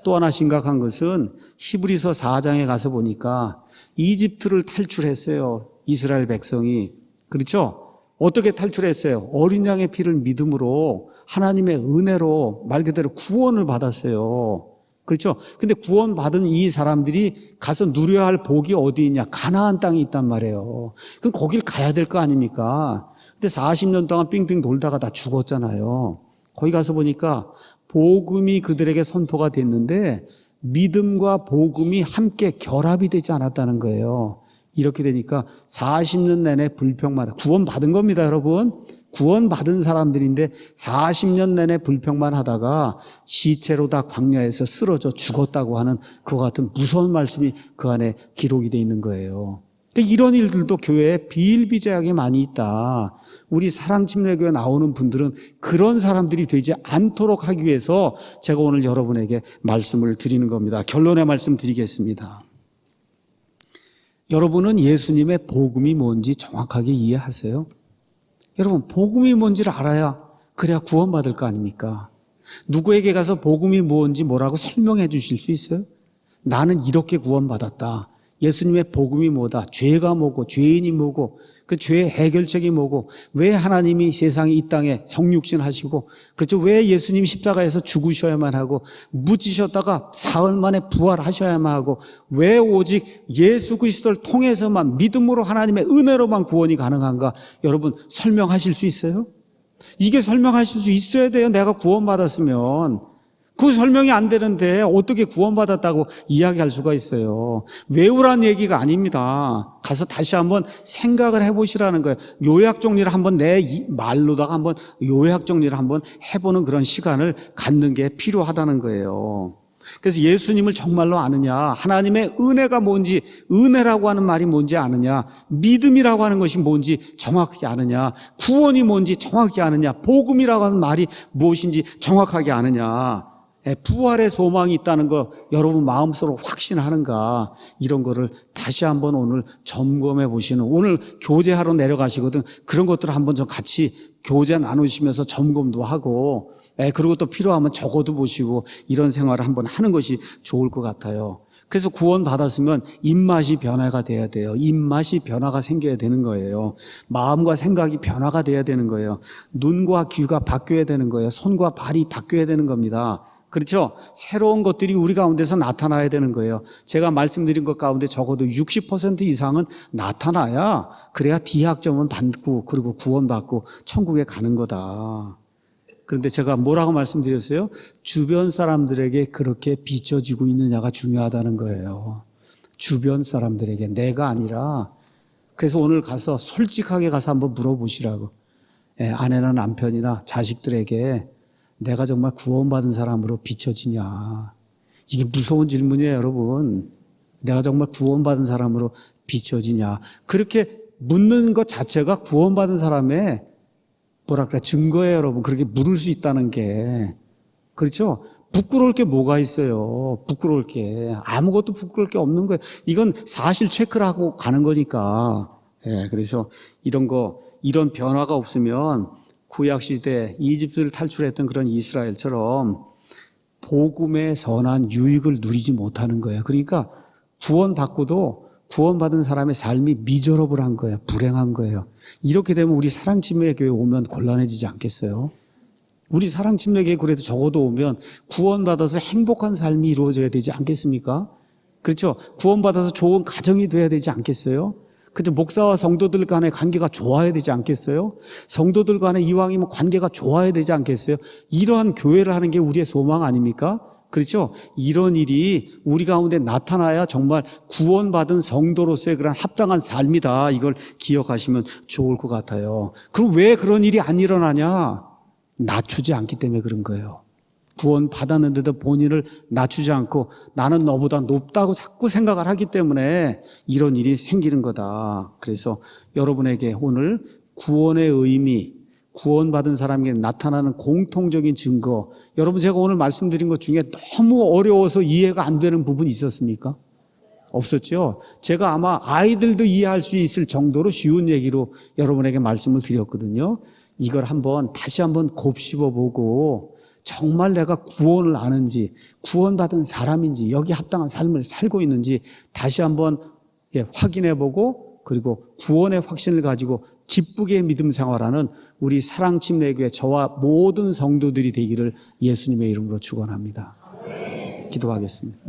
또 하나 심각한 것은 히브리서 4장에 가서 보니까 이집트를 탈출했어요. 이스라엘 백성이. 그렇죠? 어떻게 탈출했어요? 어린 양의 피를 믿음으로 하나님의 은혜로 말 그대로 구원을 받았어요. 그렇죠? 근데 구원받은 이 사람들이 가서 누려야 할 복이 어디 있냐? 가나안 땅이 있단 말이에요. 그럼 거길 가야 될 거 아닙니까? 근데 40년 동안 빙빙 돌다가 다 죽었잖아요. 거기 가서 보니까 복음이 그들에게 선포가 됐는데 믿음과 복음이 함께 결합이 되지 않았다는 거예요. 이렇게 되니까 40년 내내 불평만, 구원받은 겁니다, 여러분. 구원받은 사람들인데 40년 내내 불평만 하다가 시체로 다 광야에서 쓰러져 죽었다고 하는 그와 같은 무서운 말씀이 그 안에 기록이 되어 있는 거예요. 이런 일들도 교회에 비일비재하게 많이 있다. 우리 사랑침례교회 나오는 분들은 그런 사람들이 되지 않도록 하기 위해서 제가 오늘 여러분에게 말씀을 드리는 겁니다. 결론의 말씀 드리겠습니다. 여러분은 예수님의 복음이 뭔지 정확하게 이해하세요? 여러분, 복음이 뭔지를 알아야 그래야 구원받을 거 아닙니까? 누구에게 가서 복음이 뭔지 뭐라고 설명해 주실 수 있어요? 나는 이렇게 구원받았다. 예수님의 복음이 뭐다? 죄가 뭐고 죄인이 뭐고 그 죄의 해결책이 뭐고 왜 하나님이 세상에 이 땅에 성육신 하시고 그렇죠? 왜 예수님이 십자가에서 죽으셔야만 하고 묻히셨다가 사흘 만에 부활하셔야만 하고 왜 오직 예수 그리스도를 통해서만 믿음으로 하나님의 은혜로만 구원이 가능한가? 여러분 설명하실 수 있어요? 이게 설명하실 수 있어야 돼요. 내가 구원받았으면. 그 설명이 안 되는데 어떻게 구원받았다고 이야기할 수가 있어요. 외우란 얘기가 아닙니다. 가서 다시 한번 생각을 해보시라는 거예요. 요약 정리를 한번 내 말로다가 한번 요약 정리를 한번 해보는 그런 시간을 갖는 게 필요하다는 거예요. 그래서 예수님을 정말로 아느냐, 하나님의 은혜가 뭔지, 은혜라고 하는 말이 뭔지 아느냐, 믿음이라고 하는 것이 뭔지 정확히 아느냐, 구원이 뭔지 정확히 아느냐, 복음이라고 하는 말이 무엇인지 정확하게 아느냐, 부활의 소망이 있다는 거 여러분 마음속으로 확신하는가, 이런 거를 다시 한번 오늘 점검해 보시는, 오늘 교제하러 내려가시거든. 그런 것들을 한번 좀 같이 교제 나누시면서 점검도 하고, 그리고 또 필요하면 적어도 보시고, 이런 생활을 한번 하는 것이 좋을 것 같아요. 그래서 구원 받았으면 입맛이 변화가 돼야 돼요. 입맛이 변화가 생겨야 되는 거예요. 마음과 생각이 변화가 돼야 되는 거예요. 눈과 귀가 바뀌어야 되는 거예요. 손과 발이 바뀌어야 되는 겁니다. 그렇죠? 새로운 것들이 우리 가운데서 나타나야 되는 거예요. 제가 말씀드린 것 가운데 적어도 60% 이상은 나타나야, 그래야 D학점은 받고 그리고 구원받고 천국에 가는 거다. 그런데 제가 뭐라고 말씀드렸어요? 주변 사람들에게 그렇게 비춰지고 있느냐가 중요하다는 거예요. 주변 사람들에게, 내가 아니라. 그래서 오늘 가서 솔직하게 가서 한번 물어보시라고. 아내나 남편이나 자식들에게 내가 정말 구원받은 사람으로 비춰지냐. 이게 무서운 질문이에요, 여러분. 내가 정말 구원받은 사람으로 비춰지냐. 그렇게 묻는 것 자체가 구원받은 사람의 증거예요, 여러분. 그렇게 물을 수 있다는 게. 그렇죠? 부끄러울 게 뭐가 있어요? 부끄러울 게. 아무것도 부끄러울 게 없는 거예요. 이건 사실 체크를 하고 가는 거니까. 그래서 이런 변화가 없으면 구약시대 이집트를 탈출했던 그런 이스라엘처럼 복음의 선한 유익을 누리지 못하는 거예요. 그러니까 구원받고도 구원받은 사람의 삶이 미저러블한 거예요. 불행한 거예요. 이렇게 되면 우리 사랑침례교회 오면 곤란해지지 않겠어요? 우리 사랑침례교회 그래도 적어도 오면 구원받아서 행복한 삶이 이루어져야 되지 않겠습니까? 그렇죠? 구원받아서 좋은 가정이 돼야 되지 않겠어요? 그죠? 목사와 성도들 간의 관계가 좋아야 되지 않겠어요? 성도들 간의 이왕이면 관계가 좋아야 되지 않겠어요? 이러한 교회를 하는 게 우리의 소망 아닙니까? 그렇죠? 이런 일이 우리 가운데 나타나야 정말 구원받은 성도로서의 그런 합당한 삶이다. 이걸 기억하시면 좋을 것 같아요. 그럼 왜 그런 일이 안 일어나냐? 낮추지 않기 때문에 그런 거예요. 구원 받았는데도 본인을 낮추지 않고 나는 너보다 높다고 자꾸 생각을 하기 때문에 이런 일이 생기는 거다. 그래서 여러분에게 오늘 구원의 의미, 구원받은 사람에게 나타나는 공통적인 증거, 여러분 제가 오늘 말씀드린 것 중에 너무 어려워서 이해가 안 되는 부분이 있었습니까? 없었죠? 제가 아마 아이들도 이해할 수 있을 정도로 쉬운 얘기로 여러분에게 말씀을 드렸거든요. 이걸 다시 한번 곱씹어보고 정말 내가 구원을 아는지, 구원받은 사람인지, 여기 합당한 삶을 살고 있는지 다시 한번 확인해보고, 그리고 구원의 확신을 가지고 기쁘게 믿음 생활하는 우리 사랑침례교회 저와 모든 성도들이 되기를 예수님의 이름으로 축원합니다. 기도하겠습니다.